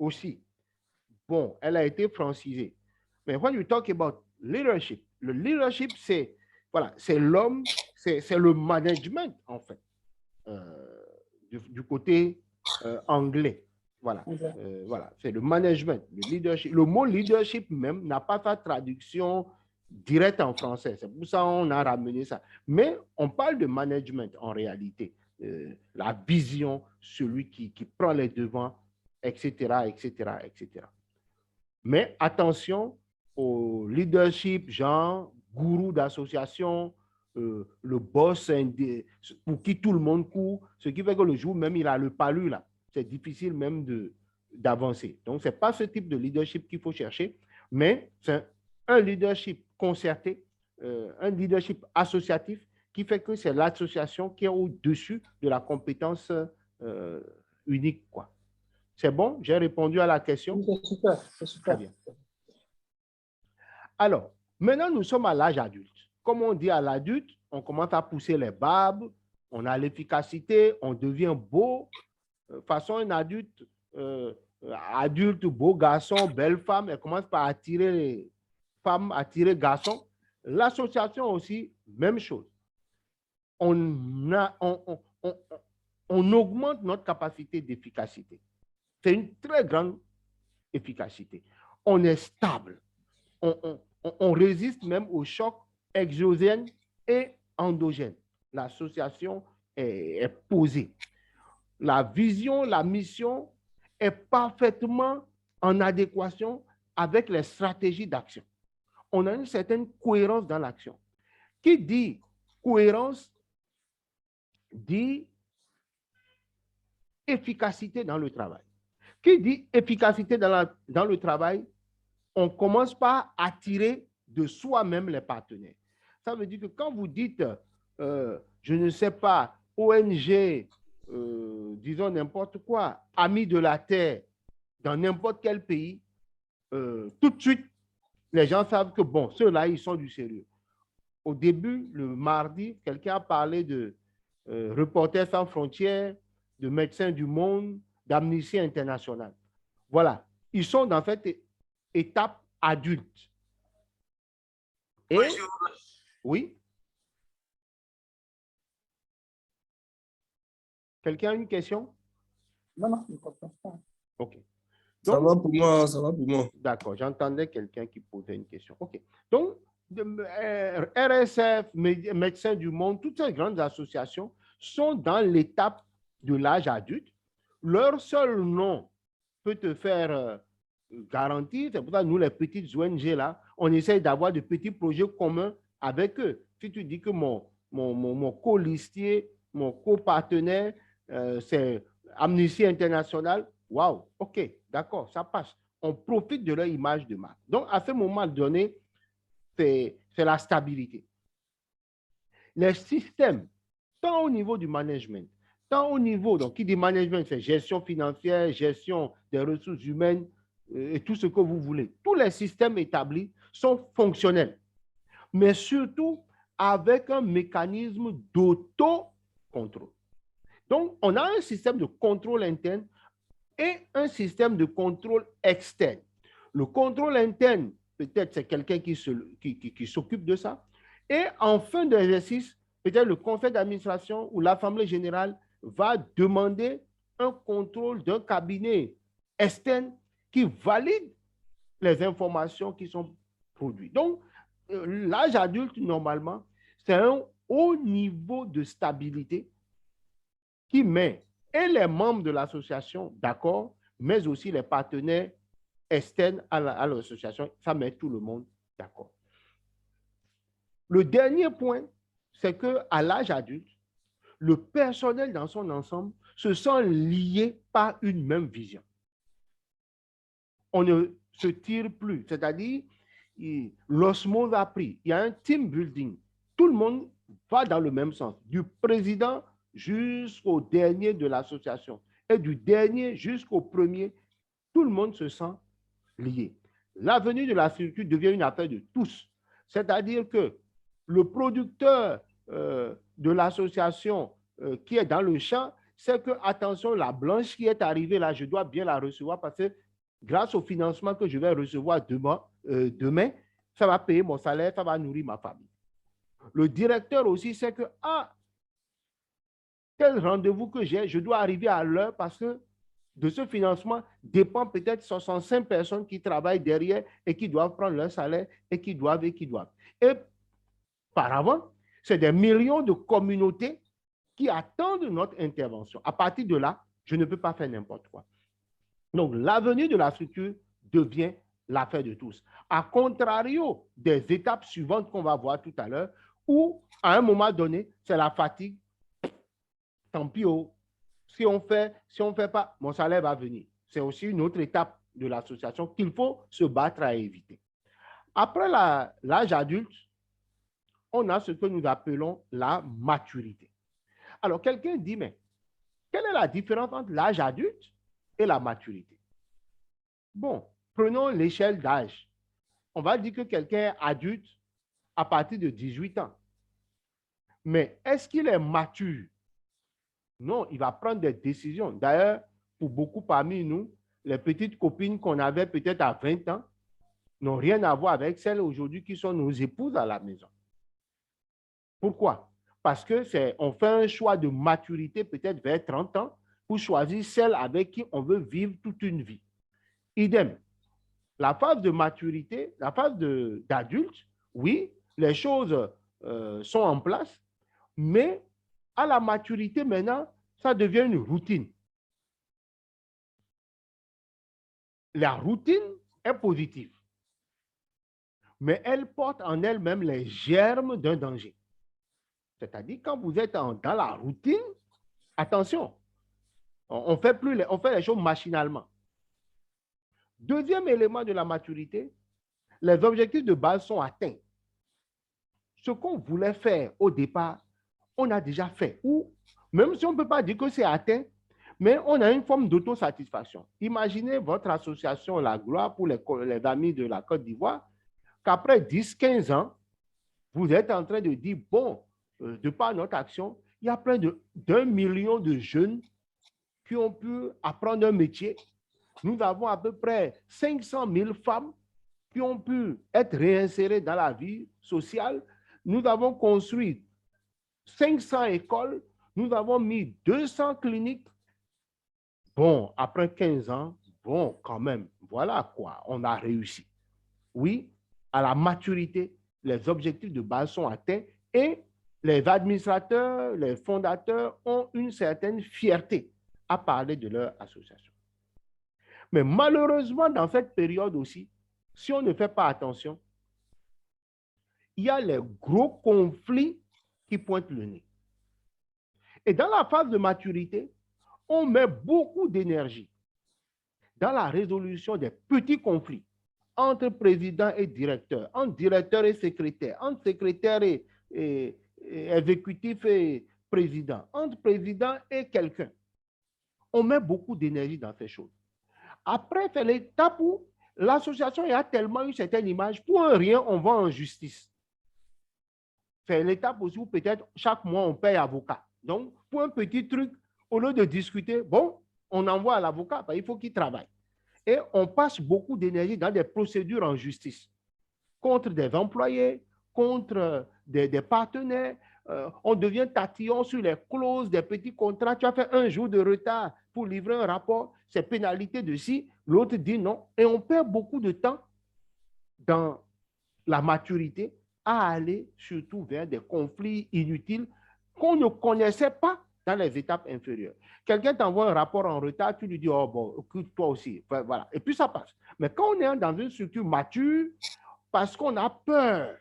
aussi. Bon, elle a été francisée. Mais when you talk about leadership, le leadership, c'est voilà, c'est l'homme, c'est le management, en fait, du côté anglais. Voilà, voilà, c'est le management, le leadership. Le mot leadership même n'a pas sa traduction directe en français. C'est pour ça qu'on a ramené ça. Mais on parle de management en réalité. La vision, celui qui prend les devants, etc., etc., etc. Mais attention au leadership, genre gourou d'association, le boss pour qui tout le monde court, ce qui fait que le jour même, il a le palu là. C'est difficile même d'avancer. Donc, ce n'est pas ce type de leadership qu'il faut chercher, mais c'est un leadership concerté, un leadership associatif qui fait que c'est l'association qui est au-dessus de la compétence unique, quoi. C'est bon? J'ai répondu à la question?
C'est super, c'est super.
Très bien. Alors, maintenant, nous sommes à l'âge adulte. Comme on dit à l'adulte, on commence à pousser les barbes, on a l'efficacité, on devient beau. Façon, un adulte, beau garçon, belle femme, elle commence par attirer les femmes, attirer garçons. L'association aussi, même chose. On augmente notre capacité d'efficacité. C'est une très grande efficacité. On est stable. on résiste même aux chocs exogènes et endogènes. L'association est posée. La vision, la mission est parfaitement en adéquation avec les stratégies d'action. On a une certaine cohérence dans l'action. Qui dit cohérence dit efficacité dans le travail. Qui dit efficacité dans le travail, on commence par attirer de soi-même les partenaires. Ça veut dire que quand vous dites, je ne sais pas, ONG, disons n'importe quoi, amis de la terre, dans n'importe quel pays, tout de suite, les gens savent que, bon, ceux-là, ils sont du sérieux. Au début, le mardi, quelqu'un a parlé de Reporters sans frontières, de Médecins du monde, d'Amnesty International. Voilà. Ils sont dans cette étape adulte. Et, oui? Quelqu'un a une question?
Non, non, je ne comprends pas.
OK.
Ça va pour moi, ça va pour moi.
D'accord, j'entendais quelqu'un qui posait une question. OK. Donc, RSF, Médecins du monde, toutes ces grandes associations sont dans l'étape de l'âge adulte. Leur seul nom peut te faire garantir. C'est pour ça que nous, les petites ONG, là, on essaye d'avoir de petits projets communs avec eux. Si tu dis que mon co-listier, mon co-partenaire, c'est Amnesty International, waouh, OK, d'accord, ça passe. On profite de leur image de marque. Donc, à ce moment donné, c'est la stabilité. Les systèmes, tant au niveau du management, tant au niveau, donc qui dit management, c'est gestion financière, gestion des ressources humaines et tout ce que vous voulez. Tous les systèmes établis sont fonctionnels, mais surtout avec un mécanisme d'auto-contrôle. Donc, on a un système de contrôle interne et un système de contrôle externe. Le contrôle interne, peut-être c'est quelqu'un qui s'occupe de ça. Et en fin d'exercice, peut-être le conseil d'administration ou l'assemblée générale va demander un contrôle d'un cabinet externe qui valide les informations qui sont produites. Donc, l'âge adulte, normalement, c'est un haut niveau de stabilité qui met et les membres de l'association d'accord, mais aussi les partenaires externes à l'association, ça met tout le monde d'accord. Le dernier point, c'est qu'à l'âge adulte, le personnel dans son ensemble se sent lié par une même vision. On ne se tire plus, c'est-à-dire l'osmose a pris. Il y a un team building. Tout le monde va dans le même sens, du président jusqu'au dernier de l'association et du dernier jusqu'au premier, tout le monde se sent lié. L'avenir de la structure devient une affaire de tous. C'est-à-dire que le producteur de l'association qui est dans le champ, c'est que, attention, la blanche qui est arrivée là, je dois bien la recevoir parce que grâce au financement que je vais recevoir demain, ça va payer mon salaire, ça va nourrir ma famille. Le directeur aussi sait que, tel rendez-vous que j'ai, je dois arriver à l'heure parce que de ce financement dépend peut-être 65 personnes qui travaillent derrière et qui doivent prendre leur salaire et qui doivent. Et par avant, c'est des millions de communautés qui attendent notre intervention. À partir de là, je ne peux pas faire n'importe quoi. Donc, l'avenir de la structure devient l'affaire de tous. À contrario des étapes suivantes qu'on va voir tout à l'heure, où, à un moment donné, c'est la fatigue. Tant pis, si on fait pas, mon salaire va venir. C'est aussi une autre étape de l'association qu'il faut se battre à éviter. Après l'âge adulte, on a ce que nous appelons la maturité. Alors, quelqu'un dit, mais quelle est la différence entre l'âge adulte et la maturité? Bon, prenons l'échelle d'âge. On va dire que quelqu'un est adulte à partir de 18 ans. Mais est-ce qu'il est mature? Non, il va prendre des décisions. D'ailleurs, pour beaucoup parmi nous, les petites copines qu'on avait peut-être à 20 ans n'ont rien à voir avec celles aujourd'hui qui sont nos épouses à la maison. Pourquoi? Parce qu'on fait un choix de maturité peut-être vers 30 ans pour choisir celle avec qui on veut vivre toute une vie. Idem. la phase de maturité, la phase d'adulte, oui, les choses sont en place, mais à la maturité maintenant, ça devient une routine. La routine est positive, mais elle porte en elle-même les germes d'un danger. C'est-à-dire, quand vous êtes dans la routine, attention, on fait les choses machinalement. Deuxième élément de la maturité, les objectifs de base sont atteints. Ce qu'on voulait faire au départ, on a déjà fait. Ou, même si on ne peut pas dire que c'est atteint, mais on a une forme d'autosatisfaction. Imaginez votre association La Gloire pour les amis de la Côte d'Ivoire, qu'après 10-15 ans, vous êtes en train de dire, bon, de par notre action, il y a près d'1 million de jeunes qui ont pu apprendre un métier. Nous avons à peu près 500 000 femmes qui ont pu être réinsérées dans la vie sociale. Nous avons construit 500 écoles. Nous avons mis 200 cliniques. Bon, après 15 ans, bon, quand même, voilà quoi, on a réussi. Oui, à la maturité, les objectifs de base sont atteints et les administrateurs, les fondateurs ont une certaine fierté à parler de leur association. Mais malheureusement, dans cette période aussi, si on ne fait pas attention, il y a les gros conflits qui pointent le nez. Et dans la phase de maturité, on met beaucoup d'énergie dans la résolution des petits conflits entre président et directeur, entre directeur et secrétaire, entre secrétaire et exécutif et président, entre président et quelqu'un. On met beaucoup d'énergie dans ces choses. Après, c'est l'étape où l'association a tellement une certaine image, pour un rien, on va en justice. C'est l'étape aussi où peut-être chaque mois, on paye avocat. Donc, pour un petit truc, au lieu de discuter, bon, on envoie à l'avocat, il faut qu'il travaille. Et on passe beaucoup d'énergie dans des procédures en justice contre des employés, contre des partenaires. On devient tatillon sur les clauses des petits contrats. Tu as fait 1 jour de retard pour livrer un rapport, c'est pénalité de ci, l'autre dit non. Et on perd beaucoup de temps dans la maturité à aller surtout vers des conflits inutiles qu'on ne connaissait pas dans les étapes inférieures. Quelqu'un t'envoie un rapport en retard, tu lui dis, oh bon, écoute, toi aussi. Voilà. Et puis ça passe. Mais quand on est dans une structure mature, parce qu'on a peur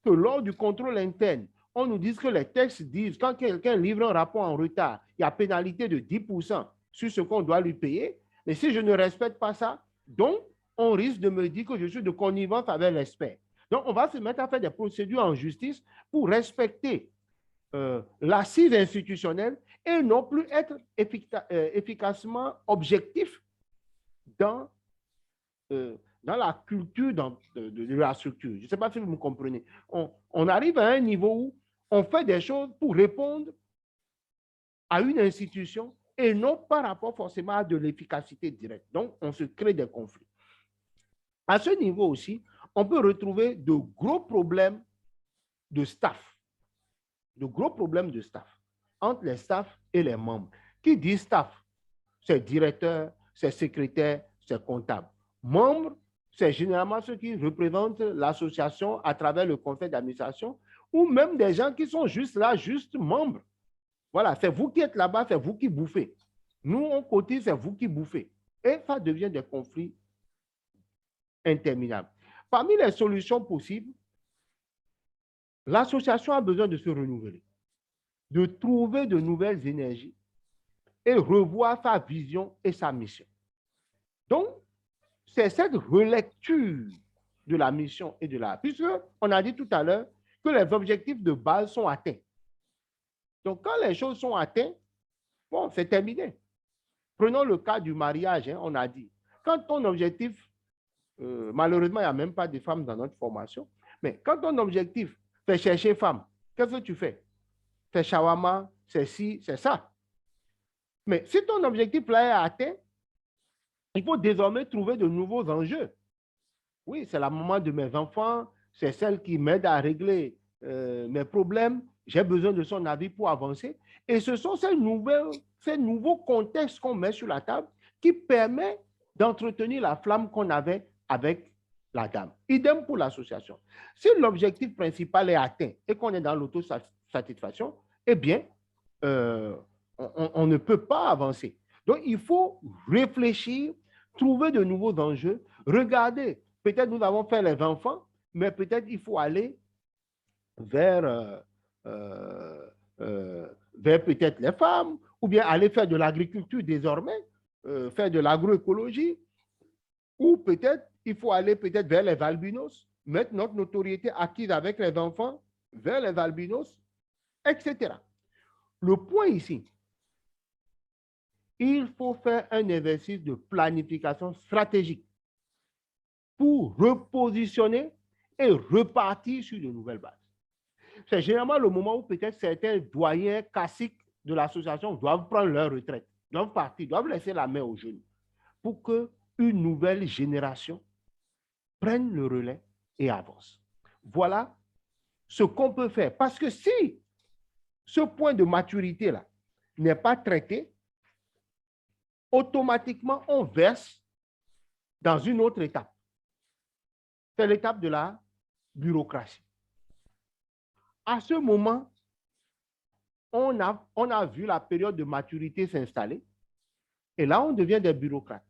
que lors du contrôle interne, on nous dise que les textes disent, quand quelqu'un livre un rapport en retard, il y a pénalité de 10% sur ce qu'on doit lui payer. Mais si je ne respecte pas ça, donc, on risque de me dire que je suis de connivence avec l'expert. Donc, on va se mettre à faire des procédures en justice pour respecter l'assise institutionnelle et non plus être efficacement objectif dans la culture de la structure. Je ne sais pas si vous me comprenez. On arrive à un niveau où on fait des choses pour répondre à une institution et non par rapport forcément à de l'efficacité directe. Donc, on se crée des conflits. À ce niveau aussi, on peut retrouver de gros problèmes de staff. De gros problèmes de staff entre les staffs et les membres. Qui dit staff? C'est directeur, c'est secrétaire, c'est comptable. Membres, c'est généralement ceux qui représentent l'association à travers le conseil d'administration ou même des gens qui sont juste là, juste membres. Voilà, c'est vous qui êtes là-bas, c'est vous qui bouffez. Nous, on cotise, c'est vous qui bouffez. Et ça devient des conflits interminables. Parmi les solutions possibles, l'association a besoin de se renouveler, de trouver de nouvelles énergies et revoir sa vision et sa mission. Donc, c'est cette relecture de la mission et de la... Puisqu'on a dit tout à l'heure que les objectifs de base sont atteints. Donc, quand les choses sont atteintes, bon, c'est terminé. Prenons le cas du mariage, hein, on a dit. Quand ton objectif, malheureusement, il n'y a même pas de femmes dans notre formation, mais quand ton objectif, c'est chercher femme, qu'est-ce que tu fais? C'est shawarma, c'est ci, c'est ça. Mais si ton objectif là est atteint, il faut désormais trouver de nouveaux enjeux. Oui, c'est la maman de mes enfants, c'est celle qui m'aide à régler mes problèmes. J'ai besoin de son avis pour avancer. Et ce sont ces nouveaux contextes qu'on met sur la table qui permettent d'entretenir la flamme qu'on avait avec la dame. Idem pour l'association. Si l'objectif principal est atteint et qu'on est dans l'autosatisfaction, eh bien, on ne peut pas avancer. Donc, il faut réfléchir, trouver de nouveaux enjeux, regarder. Peut-être nous avons fait les enfants, mais peut-être il faut aller vers peut-être les femmes, ou bien aller faire de l'agriculture désormais, faire de l'agroécologie, ou peut-être il faut aller peut-être vers les albinos, mettre notre notoriété acquise avec les enfants vers les albinos, etc. Le point ici, il faut faire un exercice de planification stratégique pour repositionner et repartir sur de nouvelles bases. C'est généralement le moment où peut-être certains doyens classiques de l'association doivent prendre leur retraite, doivent partir, doivent laisser la main aux jeunes pour qu'une nouvelle génération prenne le relais et avance. Voilà ce qu'on peut faire. Parce que si ce point de maturité-là n'est pas traité, automatiquement, on verse dans une autre étape. C'est l'étape de la bureaucratie. À ce moment, on a vu la période de maturité s'installer et là, on devient des bureaucrates.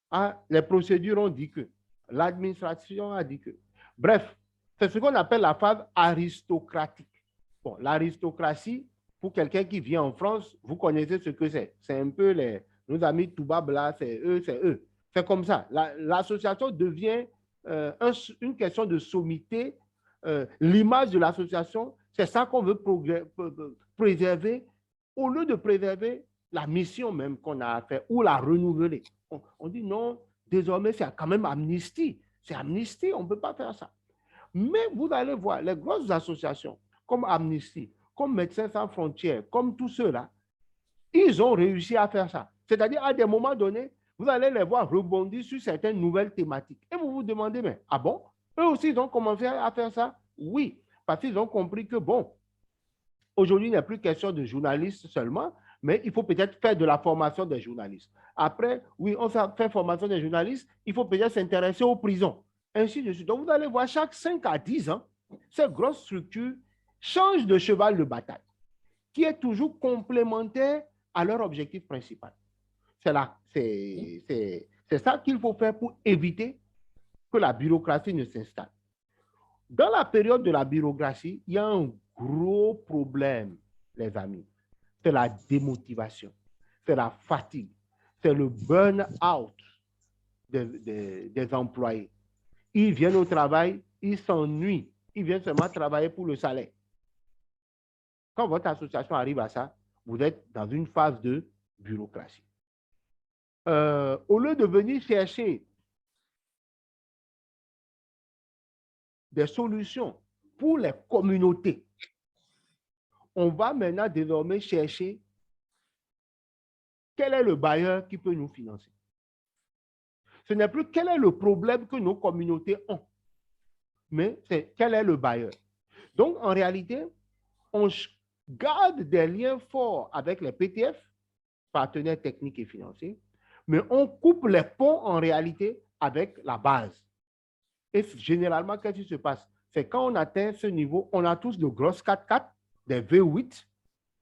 Ah, les procédures ont dit que, l'administration a dit que. Bref, c'est ce qu'on appelle la phase aristocratique. Bon, l'aristocratie, pour quelqu'un qui vient en France, vous connaissez ce que c'est. C'est un peu nos amis Toubab là, c'est eux, c'est eux. C'est comme ça. L'association devient une question de sommité. L'image de l'association, c'est ça qu'on veut préserver, au lieu de préserver la mission même qu'on a à faire ou la renouveler. On dit non, désormais c'est quand même amnistie. C'est amnistie, on ne peut pas faire ça. Mais vous allez voir, les grosses associations comme Amnesty, comme Médecins sans frontières, comme tous ceux-là, ils ont réussi à faire ça. C'est-à-dire, à des moments donnés, vous allez les voir rebondir sur certaines nouvelles thématiques. Et vous vous demandez, mais ah bon? Eux aussi, ils ont commencé à faire ça? Oui, parce qu'ils ont compris que, bon, aujourd'hui, il n'est plus question de journalistes seulement, mais il faut peut-être faire de la formation des journalistes. Après, oui, on fait formation des journalistes, il faut peut-être s'intéresser aux prisons, ainsi de suite. Donc, vous allez voir, chaque 5 à 10 ans, ces grosses structures changent de cheval de bataille, qui est toujours complémentaire à leur objectif principal. C'est ça qu'il faut faire pour éviter que la bureaucratie ne s'installe. Dans la période de la bureaucratie, il y a un gros problème, les amis. C'est la démotivation, c'est la fatigue, c'est le burn-out des employés. Ils viennent au travail, ils s'ennuient, ils viennent seulement travailler pour le salaire. Quand votre association arrive à ça, vous êtes dans une phase de bureaucratie. Au lieu de venir chercher des solutions pour les communautés, on va maintenant désormais chercher quel est le bailleur qui peut nous financer. Ce n'est plus quel est le problème que nos communautés ont, mais c'est quel est le bailleur. Donc, en réalité, on garde des liens forts avec les PTF, partenaires techniques et financiers, mais on coupe les ponts en réalité avec la base. Et généralement, qu'est-ce qui se passe? C'est quand on atteint ce niveau, on a tous de grosses 4x4, des V8.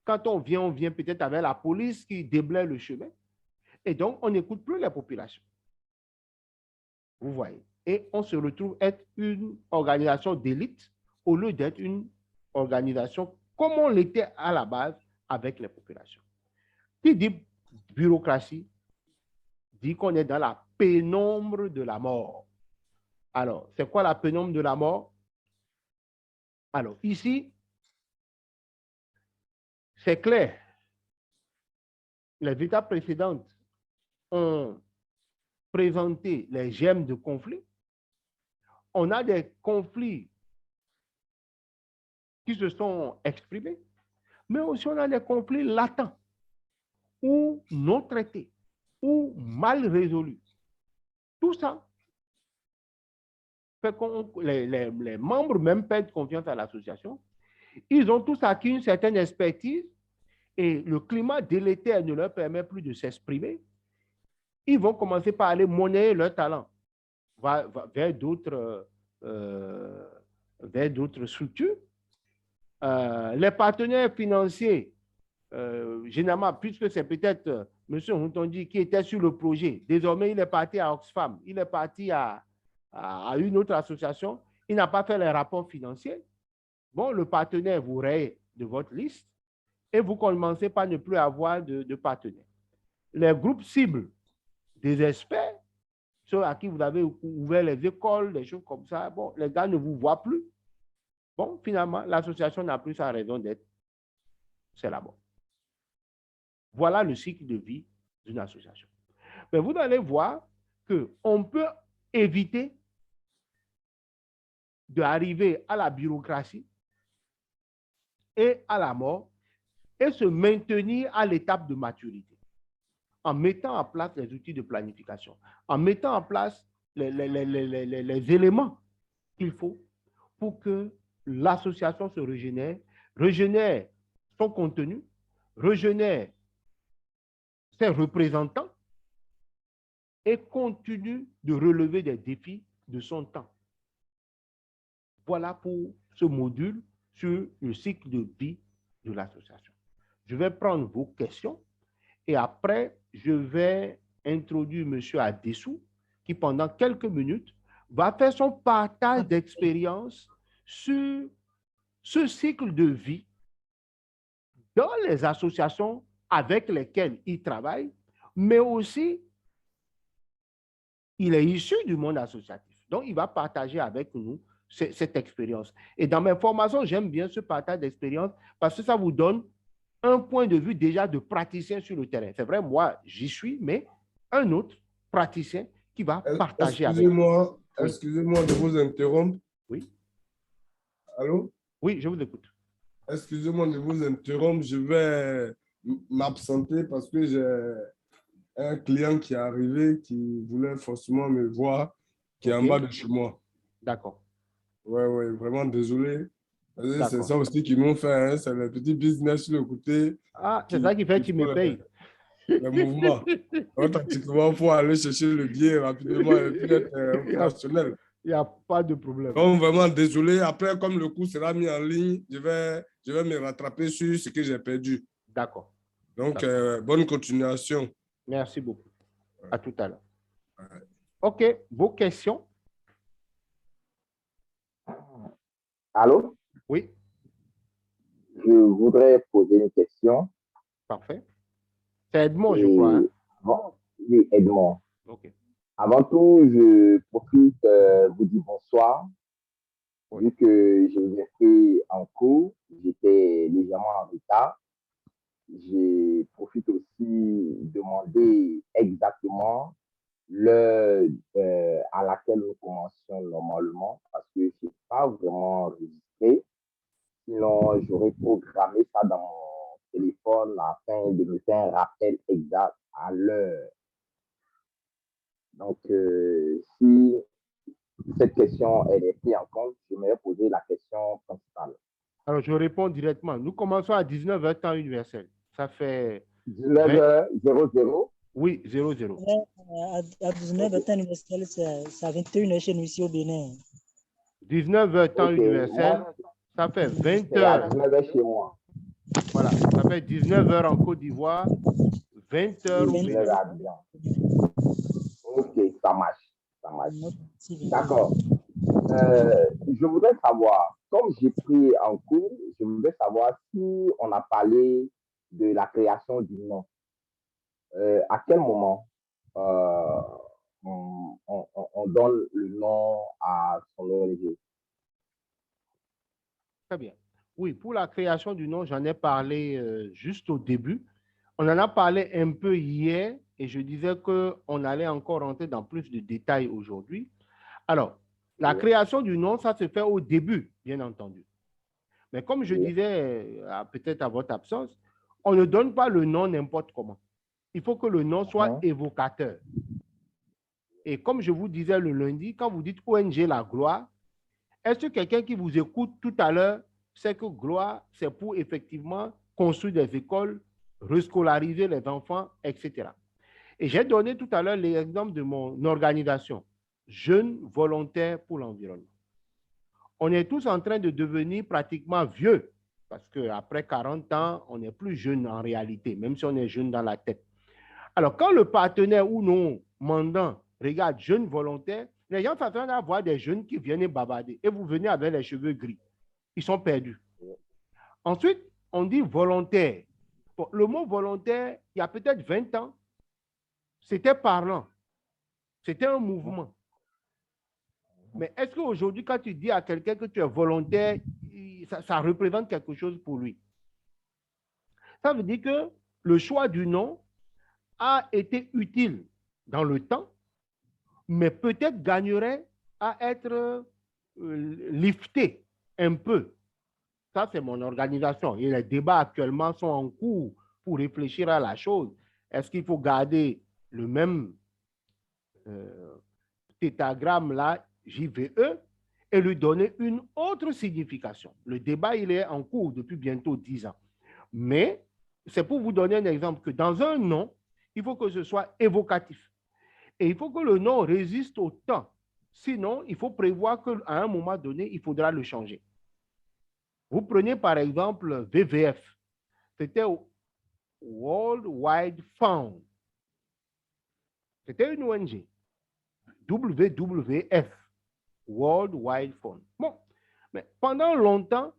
Quand on vient peut-être avec la police qui déblaye le chemin. Et donc, on n'écoute plus les populations. Vous voyez. Et on se retrouve être une organisation d'élite au lieu d'être une organisation comme on l'était à la base avec les populations. Qui dit bureaucratie dit qu'on est dans la pénombre de la mort. Alors, c'est quoi la pénombre de la mort? Alors, ici, c'est clair. Les étapes précédentes ont présenté les gemmes de conflit. On a des conflits qui se sont exprimés, mais aussi on a des conflits latents ou non traités ou mal résolus. Tout ça fait que les membres même perdent confiance à l'association. Ils ont tous acquis une certaine expertise et le climat délétère ne leur permet plus de s'exprimer. Ils vont commencer par aller monnayer leur talent vers d'autres structures. Les partenaires financiers, généralement, puisque c'est peut-être M. Huntondi qui était sur le projet, désormais il est parti à Oxfam, il est parti à une autre association, il n'a pas fait les rapports financiers. Bon, le partenaire vous raye de votre liste et vous commencez par ne plus avoir de partenaires. Les groupes cibles des experts, ceux à qui vous avez ouvert les écoles, des choses comme ça, bon, les gars ne vous voient plus. Bon, finalement, l'association n'a plus sa raison d'être. C'est là-bas. Voilà le cycle de vie d'une association. Mais vous allez voir qu'on peut éviter d'arriver à la bureaucratie et à la mort et se maintenir à l'étape de maturité en mettant en place les outils de planification, en mettant en place les éléments qu'il faut pour que l'association se régénère son contenu, régénère ses représentants et continue de relever des défis de son temps. Voilà pour ce module sur le cycle de vie de l'association. Je vais prendre vos questions et après, je vais introduire M. Adessou qui, pendant quelques minutes, va faire son partage d'expérience sur ce cycle de vie dans les associations avec lesquelles il travaille, mais aussi, il est issu du monde associatif. Donc, il va partager avec nous cette expérience. Et dans mes formations, j'aime bien ce partage d'expérience parce que ça vous donne un point de vue déjà de praticien sur le terrain. C'est vrai, moi, j'y suis, mais un autre praticien qui va partager avec vous.
Excusez-moi de vous interrompre.
Oui.
Allô?
Oui, je vous écoute.
Excusez-moi de vous interrompre. Je vais m'absenter parce que j'ai un client qui est arrivé qui voulait forcément me voir, qui est en bas de chez moi.
D'accord.
Oui, vraiment désolé. C'est ça aussi qu'ils m'ont fait, hein, c'est le petit business sur le côté.
Ah, c'est ça qui fait qu'ils me payent.
Le mouvement. Automatiquement, il faut aller chercher le billet rapidement et puis être opérationnel.
Il n'y a pas de problème.
Donc, vraiment désolé. Après, comme le cours sera mis en ligne, je vais me rattraper sur ce que j'ai perdu.
D'accord.
Donc, bonne continuation.
Merci beaucoup. À tout à l'heure. OK. Vos questions?
Allô?
Oui.
Je voudrais poser une question.
Parfait. C'est Edmond, je crois. Hein?
Bon, oui, Edmond.
OK.
Avant tout, je profite vous dire bonsoir.
Oui.
Vu que je vous ai fait en cours, j'étais légèrement en retard. Je profite aussi de demander exactement l'heure à laquelle nous commencions normalement, parce que je n'ai pas vraiment enregistré. Sinon, j'aurais programmé ça dans mon téléphone afin de me faire un rappel exact à l'heure. Donc, si cette question elle est prise en compte, je vais poser la question principale.
Alors, je réponds directement. Nous commençons à 19h temps universel. Ça fait...
19h00.
Oui, 00.
À 19h temps universel, c'est à 21h chez nous ici au Bénin.
19h temps universel,
moi,
ça fait 20h.
C'est à 19h chez moi.
Voilà, ça fait 19h en Côte d'Ivoire, 20h au Bénin.
19h à Abidjan. Ok, ça marche. Ça marche. D'accord. Je voudrais savoir, comme j'ai pris en cours, je voudrais savoir si on a parlé de la création du nom. À quel moment on donne le nom à son ONG?
Très bien. Oui, pour la création du nom, j'en ai parlé juste au début. On en a parlé un peu hier et je disais qu'on allait encore rentrer dans plus de détails aujourd'hui. Alors, la création du nom, ça se fait au début, bien entendu. Mais comme je disais, peut-être à votre absence, on ne donne pas le nom n'importe comment. Il faut que le nom soit évocateur. Et comme je vous disais le lundi, quand vous dites ONG La Gloire, est-ce que quelqu'un qui vous écoute tout à l'heure sait que Gloire, c'est pour effectivement construire des écoles, rescolariser les enfants, etc. Et j'ai donné tout à l'heure l'exemple de mon organisation. jeunes volontaires pour l'environnement. On est tous en train de devenir pratiquement vieux, parce qu'après 40 ans, on n'est plus jeune en réalité, même si on est jeune dans la tête. Alors, quand le partenaire ou nos mandants regardent jeunes volontaires, les gens s'attendent à voir des jeunes qui viennent bavarder et vous venez avec les cheveux gris. Ils sont perdus. Ensuite, on dit volontaire. Bon, le mot volontaire, il y a peut-être 20 ans, c'était parlant. C'était un mouvement. Mais est-ce qu'aujourd'hui, quand tu dis à quelqu'un que tu es volontaire, ça représente quelque chose pour lui? Ça veut dire que le choix du nom a été utile dans le temps, mais peut-être gagnerait à être lifté un peu. Ça, c'est mon organisation. Et les débats actuellement sont en cours pour réfléchir à la chose. Est-ce qu'il faut garder le même tétragramme là, JVE, et lui donner une autre signification? Le débat, il est en cours depuis bientôt 10 ans. Mais c'est pour vous donner un exemple que dans un nom, il faut que ce soit évocatif. Et il faut que le nom résiste au temps. Sinon, il faut prévoir qu'à un moment donné, il faudra le changer. Vous prenez par exemple WWF. C'était World Wide Fund. C'était une ONG. WWF. World Wide Fund. Bon, mais pendant longtemps,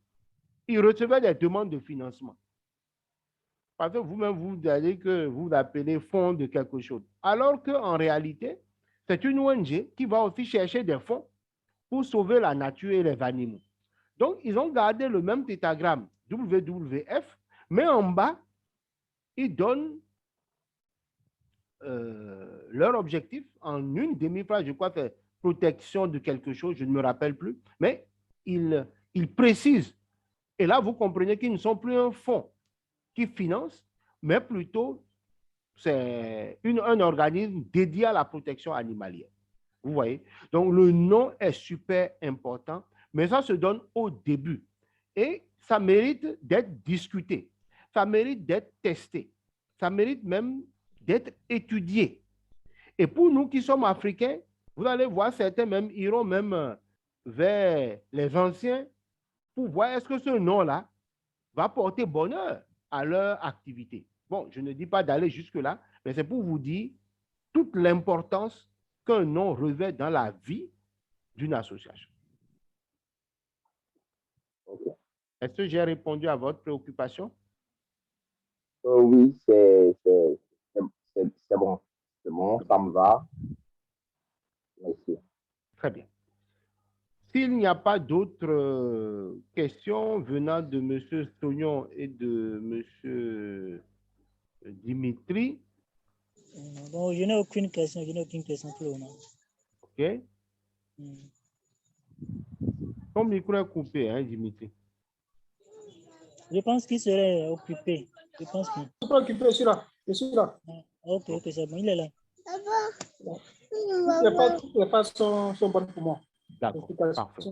ils recevaient des demandes de financement. Parce que vous-même, vous allez que vous appelez fonds de quelque chose. Alors qu'en réalité, c'est une ONG qui va aussi chercher des fonds pour sauver la nature et les animaux. Donc, ils ont gardé le même tétragramme WWF, mais en bas, ils donnent leur objectif en une demi-phrase. Je crois que c'est protection de quelque chose, je ne me rappelle plus, mais ils précisent. Et là, vous comprenez qu'ils ne sont plus un fonds qui finance, mais plutôt c'est un organisme dédié à la protection animalière. Vous voyez? Donc, le nom est super important, mais ça se donne au début. Et ça mérite d'être discuté. Ça mérite d'être testé. Ça mérite même d'être étudié. Et pour nous qui sommes africains, vous allez voir, certains même iront même vers les anciens pour voir est-ce que ce nom-là va porter bonheur à leur activité. Bon, je ne dis pas d'aller jusque-là, mais c'est pour vous dire toute l'importance qu'un nom revêt dans la vie d'une association.
Okay.
Est-ce que j'ai répondu à votre préoccupation?
Oui, c'est bon. C'est bon, ça me va. Merci.
Très bien. S'il n'y a pas d'autres questions venant de M. Sognon et de M. Dimitri.
Bon, je n'ai aucune question. Je n'ai aucune question pour le moment.
OK. Ton micro est coupé, hein, Dimitri?
Je pense qu'il serait occupé. Je pense que.
Je suis pas occupé, je suis là. Je suis là.
Ok, c'est bon, il est là.
Les pages sont bonnes pour moi.
D'accord, parfait.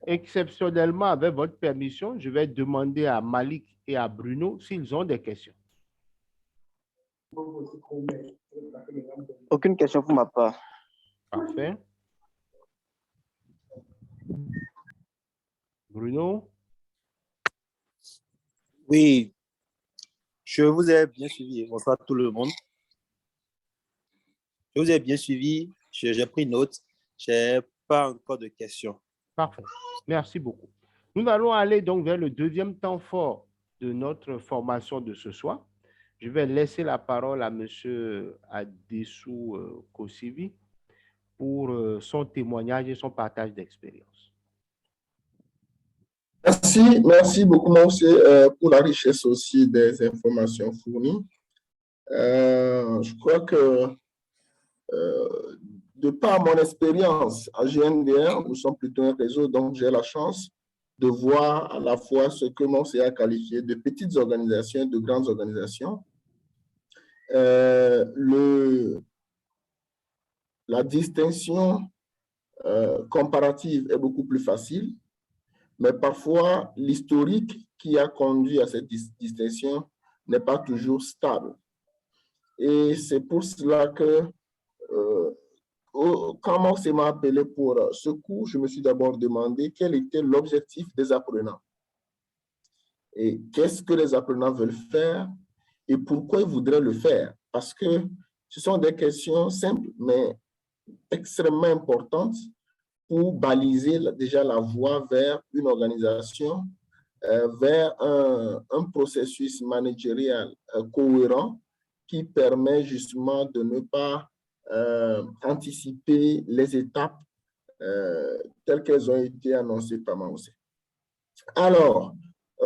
Exceptionnellement, avec votre permission, je vais demander à Malik et à Bruno s'ils ont des questions.
Aucune question pour ma part.
Parfait. Bruno?
Oui, je vous ai bien suivi. Bonsoir tout le monde. Je vous ai bien suivi. J'ai pris note. Je n'ai pas encore de questions.
Parfait. Merci beaucoup. Nous allons aller donc vers le deuxième temps fort de notre formation de ce soir. Je vais laisser la parole à M. Adessou Kosivi pour son témoignage et son partage d'expérience.
Merci beaucoup, Monsieur, pour la richesse aussi des informations fournies. Je crois que de par mon expérience à GNDR, nous sommes plutôt un réseau, donc j'ai la chance de voir à la fois ce que Monsieur a qualifié de petites organisations et de grandes organisations. La distinction comparative est beaucoup plus facile, mais parfois l'historique qui a conduit à cette distinction n'est pas toujours stable. Et c'est pour cela que quand Maussé m'a appelé pour ce cours, je me suis d'abord demandé quel était l'objectif des apprenants. Et qu'est-ce que les apprenants veulent faire et pourquoi ils voudraient le faire. Parce que ce sont des questions simples, mais extrêmement importantes pour baliser déjà la voie vers une organisation, vers un processus managérial cohérent qui permet justement de ne pas anticiper les étapes telles qu'elles ont été annoncées par Maussé. Alors,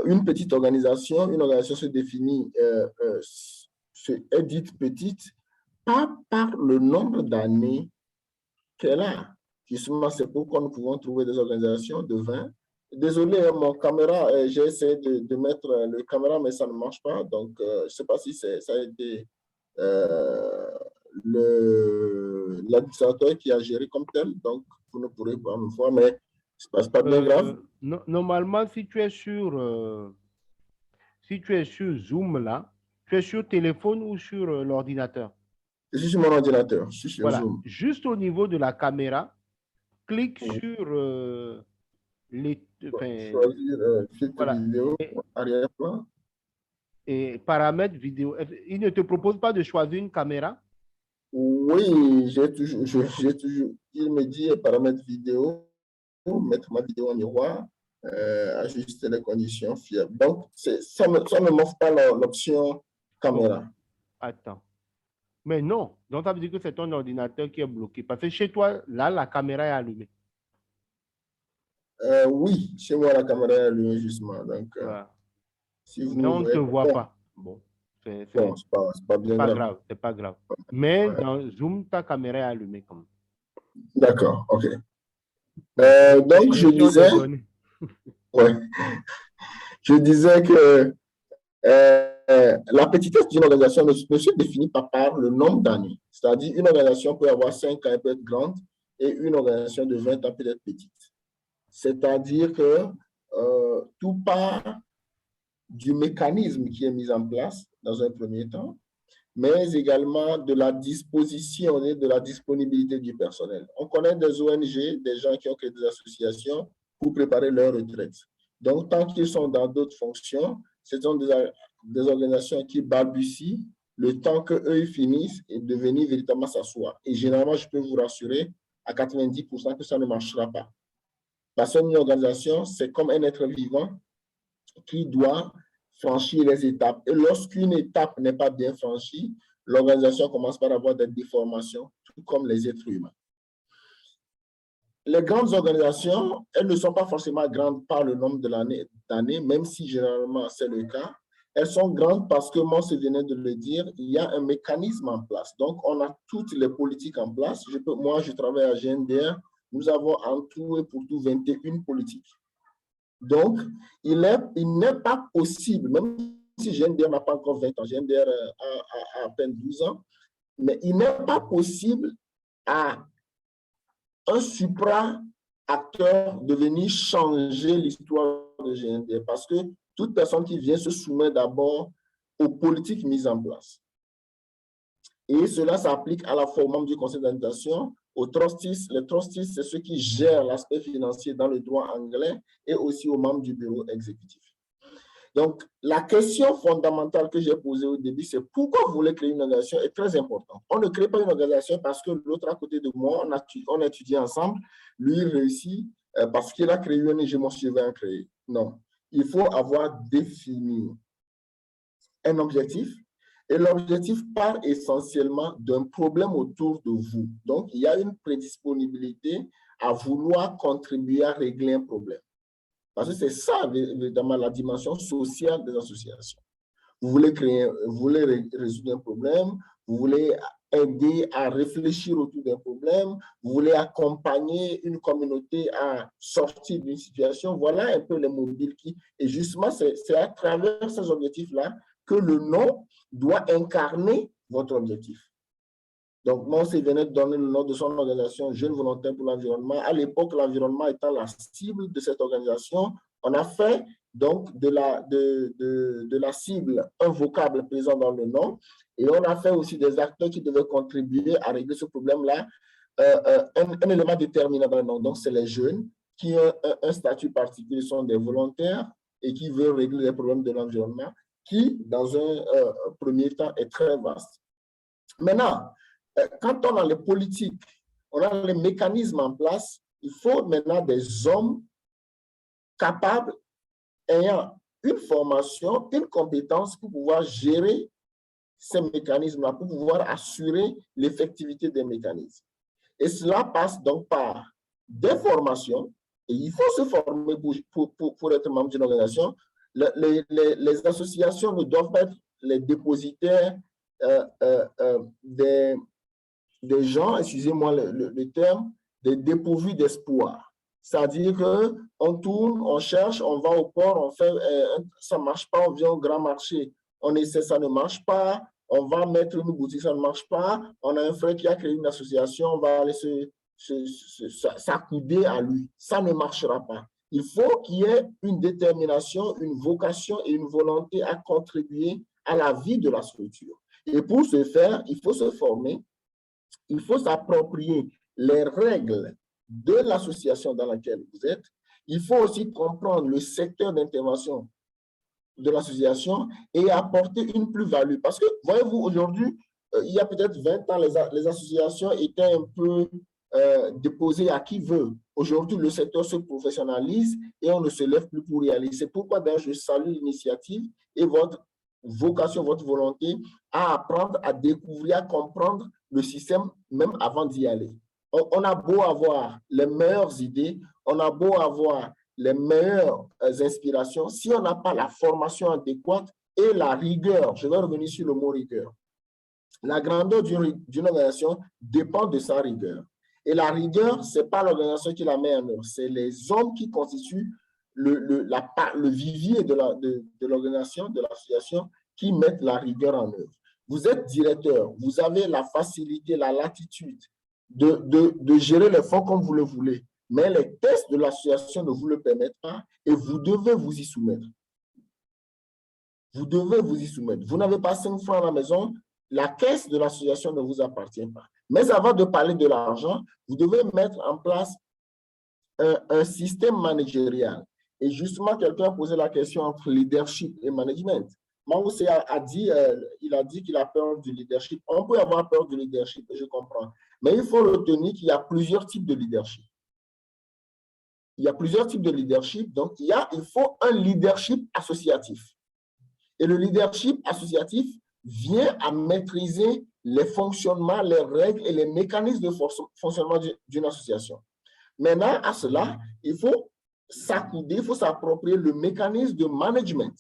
une petite organisation, une organisation se définit, est dite petite, pas par le nombre d'années qu'elle a. Justement, c'est pourquoi nous pouvons trouver des organisations de 20. Désolé, mon caméra, j'ai essayé de mettre le caméra, mais ça ne marche pas. Donc, je ne sais pas si ça a été l'administrateur qui a géré comme tel. Donc, vous ne pourrez pas me voir, mais ce n'est pas bien grave.
Normalement, si tu es sur Zoom, là, tu es sur téléphone ou sur l'ordinateur?
Je suis sur mon ordinateur, je suis sur
voilà.
Zoom.
Juste au niveau de la caméra, clique sur les...
choisir filtre vidéo, arrière-plan.
Et paramètres vidéo. Il ne te propose pas de choisir une caméra?
Oui, j'ai toujours, il me dit paramètres vidéo, mettre ma vidéo en miroir, ajuster les conditions fiables. Donc, ça ne m'offre pas l'option caméra.
Oh. Attends. Mais non, donc ça veut dire que c'est ton ordinateur qui est bloqué. Parce que chez toi, là, la caméra est allumée.
Oui, chez moi, la caméra est allumée justement. Donc,
voilà.
Si vous
mais on ne te voit pas. Bon, c'est
pas bien
grave. C'est pas grave. Mais ouais. Dans Zoom, ta caméra est allumée quand même.
D'accord, ok. Donc, je disais... ouais. Je disais que la petitesse d'une organisation ne se définit pas par le nombre d'années. C'est-à-dire, une organisation peut avoir 5 ans, elle peut être grande, et une organisation de 20 ans peut être petite. C'est-à-dire que tout part du mécanisme qui est mis en place dans un premier temps, mais également de la disposition et de la disponibilité du personnel. On connaît des ONG, des gens qui ont créé des associations pour préparer leur retraite. Donc, tant qu'ils sont dans d'autres fonctions, ce sont des organisations qui balbutient le temps qu'eux finissent et de venir véritablement s'asseoir. Et généralement, je peux vous rassurer à 90% que ça ne marchera pas. Parce qu'une organisation, c'est comme un être vivant qui doit franchir les étapes. Et lorsqu'une étape n'est pas bien franchie, l'organisation commence par avoir des déformations, tout comme les êtres humains. Les grandes organisations, elles ne sont pas forcément grandes par le nombre d'années, même si généralement c'est le cas. Elles sont grandes parce que, moi, je venais de le dire, il y a un mécanisme en place. Donc, on a toutes les politiques en place. Moi, je travaille à GNDR. Nous avons en tout et pour tout 21 politiques. Donc, il n'est pas possible, même si GNDR n'a pas encore 20 ans, GNDR a à peine 12 ans, mais il n'est pas possible à un supra-acteur de venir changer l'histoire de GNDR parce que toute personne qui vient se soumet d'abord aux politiques mises en place. Et cela s'applique à la fois aux membres du conseil d'administration, aux trustees. Les trustees, c'est ceux qui gèrent l'aspect financier dans le droit anglais et aussi aux membres du bureau exécutif. Donc, la question fondamentale que j'ai posée au début, c'est pourquoi vous voulez créer une organisation est très importante. On ne crée pas une organisation parce que l'autre à côté de moi, on a étudié ensemble, lui il réussit parce qu'il a créé une ONG, moi je vais en créer. Non, il faut avoir défini un objectif. Et l'objectif part essentiellement d'un problème autour de vous. Donc, il y a une prédisponibilité à vouloir contribuer à régler un problème. Parce que c'est ça, évidemment, la dimension sociale des associations. Vous voulez résoudre un problème, vous voulez aider à réfléchir autour d'un problème, vous voulez accompagner une communauté à sortir d'une situation. Voilà un peu les mobiles qui... Et justement, c'est à travers ces objectifs-là que le nom doit incarner votre objectif. Donc, moi, c'est venait de donner le nom de son organisation Jeunes Volontaires pour l'Environnement. À l'époque, l'environnement étant la cible de cette organisation, on a fait donc de la cible un vocable présent dans le nom et on a fait aussi des acteurs qui devaient contribuer à régler ce problème-là un élément déterminant dans le nom. Donc, c'est les jeunes qui ont un statut particulier, sont des volontaires et qui veulent régler les problèmes de l'environnement, qui, dans un premier temps, est très vaste. Maintenant, quand on a les politiques, on a les mécanismes en place, il faut maintenant des hommes capables, ayant une formation, une compétence pour pouvoir gérer ces mécanismes-là, pour pouvoir assurer l'effectivité des mécanismes. Et cela passe donc par des formations, et il faut se former pour être membre d'une organisation. Les associations ne doivent pas être les dépositaires des gens, excusez-moi le terme, des dépourvus d'espoir. C'est-à-dire qu'on tourne, on cherche, on va au port, on fait, ça ne marche pas, on vient au grand marché, on essaie, ça ne marche pas, on va mettre une boutique, ça ne marche pas, on a un frère qui a créé une association, on va aller s'accouder à lui. Ça ne marchera pas. Il faut qu'il y ait une détermination, une vocation et une volonté à contribuer à la vie de la structure. Et pour ce faire, il faut se former, il faut s'approprier les règles de l'association dans laquelle vous êtes. Il faut aussi comprendre le secteur d'intervention de l'association et apporter une plus-value. Parce que, voyez-vous, aujourd'hui, il y a peut-être 20 ans, les associations étaient un peu déposées à qui veut. Aujourd'hui, le secteur se professionnalise et on ne se lève plus pour y aller. C'est pourquoi, d'ailleurs, je salue l'initiative et votre vocation, votre volonté à apprendre, à découvrir, à comprendre le système même avant d'y aller. On a beau avoir les meilleures idées, on a beau avoir les meilleures inspirations, si on n'a pas la formation adéquate et la rigueur, je vais revenir sur le mot rigueur. La grandeur d'une organisation dépend de sa rigueur. Et la rigueur, ce n'est pas l'organisation qui la met en œuvre, c'est les hommes qui constituent le vivier de l'organisation, de l'association, qui mettent la rigueur en œuvre. Vous êtes directeur, vous avez la facilité, la latitude de gérer les fonds comme vous le voulez, mais les tests de l'association ne vous le permettent pas et vous devez vous y soumettre. Vous devez vous y soumettre. Vous n'avez pas 5 francs à la maison, la caisse de l'association ne vous appartient pas. Mais avant de parler de l'argent, vous devez mettre en place un système managérial. Et justement, quelqu'un a posé la question entre leadership et management. Mao a dit qu'il a peur du leadership. On peut avoir peur du leadership, je comprends. Mais il faut retenir qu'il y a plusieurs types de leadership. Il y a plusieurs types de leadership. Donc, il faut un leadership associatif. Et le leadership associatif vient à maîtriser les fonctionnements, les règles et les mécanismes de fonctionnement d'une association. Maintenant, à cela, il faut s'accouder, il faut s'approprier le mécanisme de management.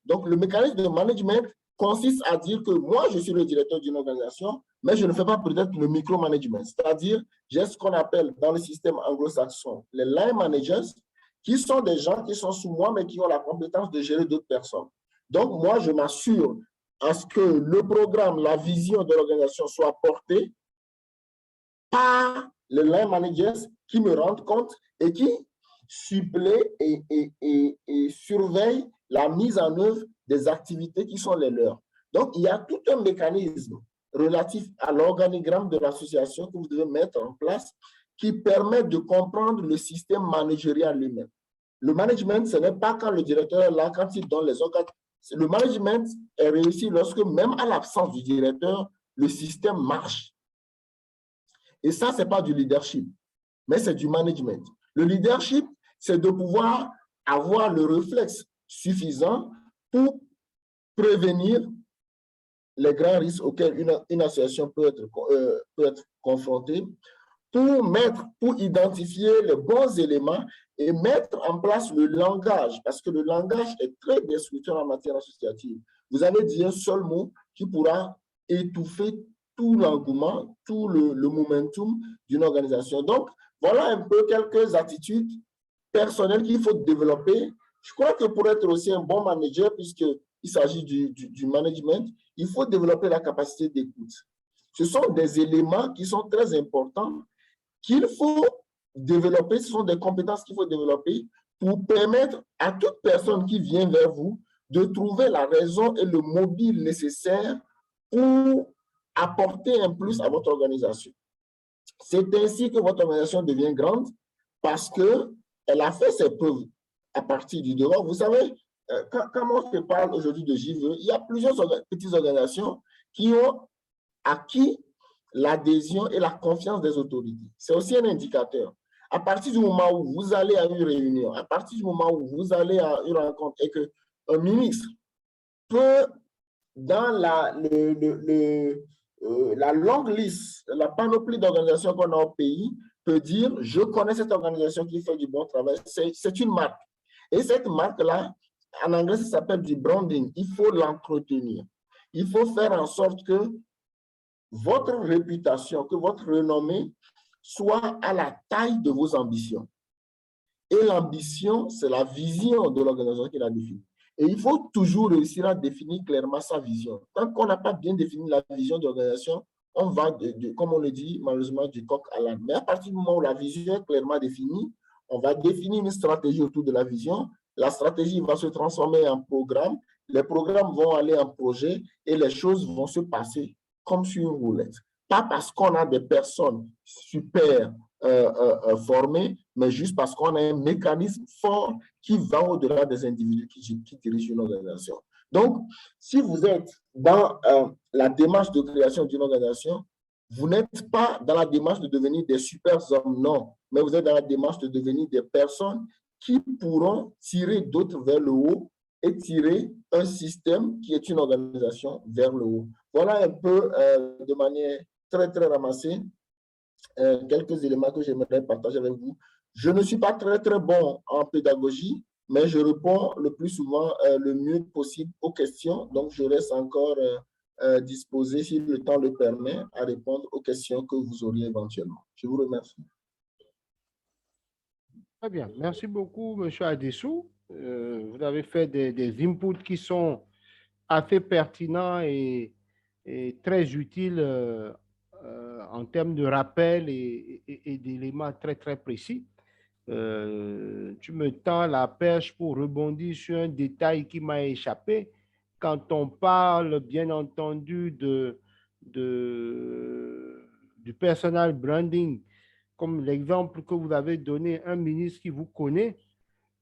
Donc, le mécanisme de management consiste à dire que moi, je suis le directeur d'une organisation, mais je ne fais pas peut-être le micromanagement. C'est-à-dire, j'ai ce qu'on appelle dans le système anglo-saxon les line managers, qui sont des gens qui sont sous moi, mais qui ont la compétence de gérer d'autres personnes. Donc, moi, je m'assure à ce que le programme, la vision de l'organisation soit portée par les line managers qui me rendent compte et qui suppléent et surveillent la mise en œuvre des activités qui sont les leurs. Donc, il y a tout un mécanisme relatif à l'organigramme de l'association que vous devez mettre en place qui permet de comprendre le système managérial lui-même. Le management, ce n'est pas quand le directeur est là, quand il donne les ordres. Le management est réussi lorsque, même à l'absence du directeur, le système marche. Et ça, ce n'est pas du leadership, mais c'est du management. Le leadership, c'est de pouvoir avoir le réflexe suffisant pour prévenir les grands risques auxquels une association peut être confrontée, pour identifier les bons éléments et mettre en place le langage, parce que le langage est très destructeur en matière associative. Vous avez dit un seul mot qui pourra étouffer tout l'engouement, tout le momentum d'une organisation. Donc, voilà un peu quelques attitudes personnelles qu'il faut développer. Je crois que pour être aussi un bon manager, puisqu'il s'agit du management, il faut développer la capacité d'écoute. Ce sont des éléments qui sont très importants qu'il faut développer, ce sont des compétences qu'il faut développer pour permettre à toute personne qui vient vers vous de trouver la raison et le mobile nécessaire pour apporter un plus à votre organisation. C'est ainsi que votre organisation devient grande parce qu'elle a fait ses preuves à partir du dehors. Vous savez, quand on se parle aujourd'hui de JVE, il y a plusieurs petites organisations qui ont acquis l'adhésion et la confiance des autorités. C'est aussi un indicateur. À partir du moment où vous allez à une réunion, à partir du moment où vous allez à une rencontre et qu'un ministre peut, dans la longue liste, la panoplie d'organisations qu'on a au pays, peut dire, je connais cette organisation qui fait du bon travail, c'est une marque. Et cette marque-là, en anglais, ça s'appelle du branding. Il faut l'entretenir. Il faut faire en sorte que votre réputation, que votre renommée soit à la taille de vos ambitions. Et l'ambition, c'est la vision de l'organisation qu'il a définie. Et il faut toujours réussir à définir clairement sa vision. Tant qu'on n'a pas bien défini la vision de l'organisation, on va, comme on le dit, malheureusement, du coq à l'âne. Mais à partir du moment où la vision est clairement définie, on va définir une stratégie autour de la vision. La stratégie va se transformer en programme. Les programmes vont aller en projet et les choses vont se passer comme sur une roulette. Pas parce qu'on a des personnes super formées, mais juste parce qu'on a un mécanisme fort qui va au-delà des individus qui dirigent une organisation. Donc, si vous êtes dans la démarche de création d'une organisation, vous n'êtes pas dans la démarche de devenir des super hommes, non, mais vous êtes dans la démarche de devenir des personnes qui pourront tirer d'autres vers le haut et tirer un système qui est une organisation vers le haut. Voilà un peu de manière très ramassée quelques éléments que j'aimerais partager avec vous. Je ne suis pas très bon en pédagogie, mais je réponds le plus souvent le mieux possible aux questions. Donc, je reste encore disposé, si le temps le permet, à répondre aux questions que vous auriez éventuellement. Je vous remercie.
Très bien. Merci beaucoup, M. Adessou. Vous avez fait des inputs qui sont assez pertinents et très utiles en termes de rappel et d'éléments très précis. Tu me tends la perche pour rebondir sur un détail qui m'a échappé. Quand on parle, bien entendu, du personal branding, comme l'exemple que vous avez donné, un ministre qui vous connaît,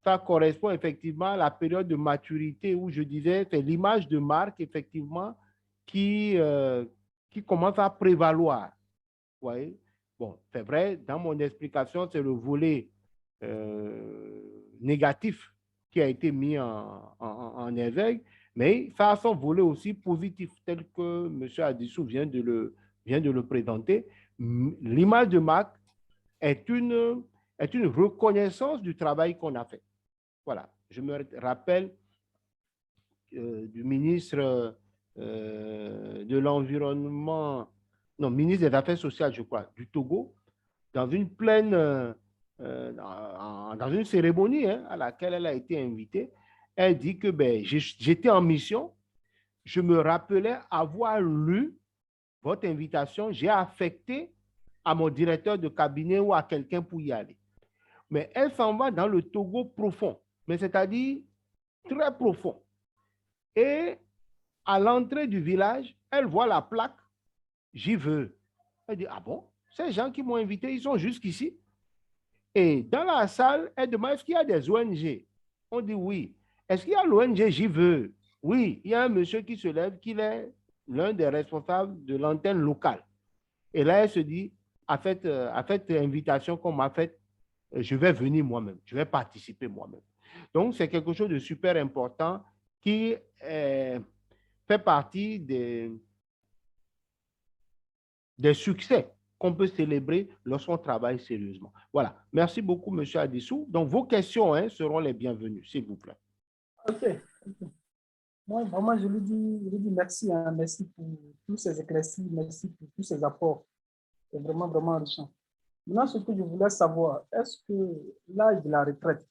ça correspond effectivement à la période de maturité où je disais, c'est l'image de marque, effectivement, qui commence à prévaloir. Vous voyez? Bon, c'est vrai, dans mon explication, c'est le volet négatif qui a été mis en éveil, mais ça a son volet aussi positif, tel que M. Adessou vient de le présenter. L'image de marque est une reconnaissance du travail qu'on a fait. Voilà, je me rappelle du ministre de l'Environnement, non, ministre des Affaires sociales, je crois, du Togo, dans une dans une cérémonie à laquelle elle a été invitée. Elle dit que j'étais en mission, je me rappelais avoir lu votre invitation, j'ai affecté à mon directeur de cabinet ou à quelqu'un pour y aller. Mais elle s'en va dans le Togo profond, mais c'est-à-dire très profond. Et à l'entrée du village, elle voit la plaque, j'y veux. Elle dit, ah bon, ces gens qui m'ont invité, ils sont jusqu'ici. Et dans la salle, elle demande, est-ce qu'il y a des ONG? On dit oui. Est-ce qu'il y a l'ONG J'y veux? Oui, il y a un monsieur qui se lève, qui est l'un des responsables de l'antenne locale. Et là, elle se dit, à cette invitation qu'on m'a faite, je vais venir moi-même, je vais participer moi-même. Donc, c'est quelque chose de super important qui fait partie des succès qu'on peut célébrer lorsqu'on travaille sérieusement. Voilà. Merci beaucoup, M. Adessou. Donc, vos questions seront les bienvenues, s'il vous plaît.
OK. Moi, vraiment, je lui dis merci. Merci pour tous ces éclaircissements. Merci pour tous ces apports. C'est vraiment enrichissant. Maintenant, ce que je voulais savoir, est-ce que l'âge de la retraite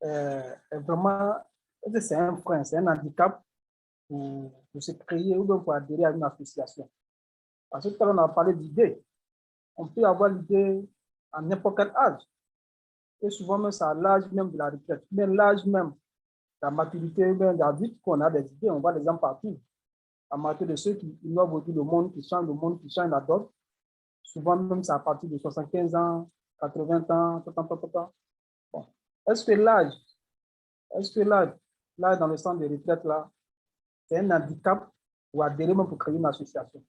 est vraiment, c'est un frein, c'est un handicap pour se créer ou bien pour adhérer à une association? Parce que tout à l'heure, on a parlé d'idées. On peut avoir l'idée à n'importe quel âge. Et souvent, même, c'est à l'âge même de la retraite. Mais l'âge même, la maturité même d'adulte, qu'on a des idées, on voit des gens partout. En matière de ceux qui innovent le monde, qui changent le monde, qui changent la donne. Souvent, même, c'est à partir de 75 ans, 80 ans, Bon. Est-ce que l'âge, là, dans le centre de retraite, là, c'est un handicap ou adhérer même pour créer une association?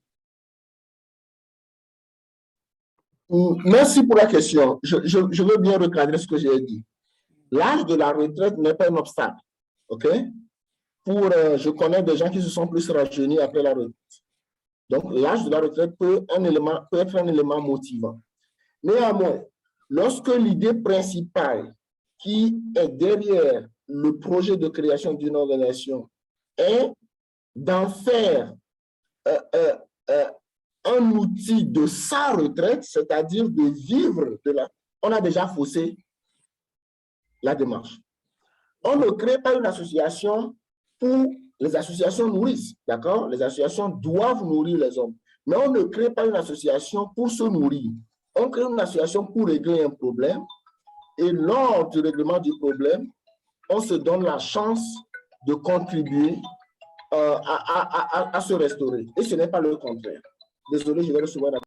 Merci pour la question. Je veux bien recadrer ce que j'ai dit. L'âge de la retraite n'est pas un obstacle. OK? Je connais des gens qui se sont plus rajeunis après la retraite. Donc, l'âge de la retraite peut être un élément motivant. Néanmoins, lorsque l'idée principale qui est derrière le projet de création d'une organisation est d'en faire un outil de sa retraite, c'est-à-dire de vivre de la... On a déjà faussé la démarche. On ne crée pas une association pour... Les associations nourrissent, d'accord? Les associations doivent nourrir les hommes. Mais on ne crée pas une association pour se nourrir. On crée une association pour régler un problème. Et lors du règlement du problème, on se donne la chance de contribuer à se restaurer. Et ce n'est pas le contraire. Désolé, je vais recevoir la...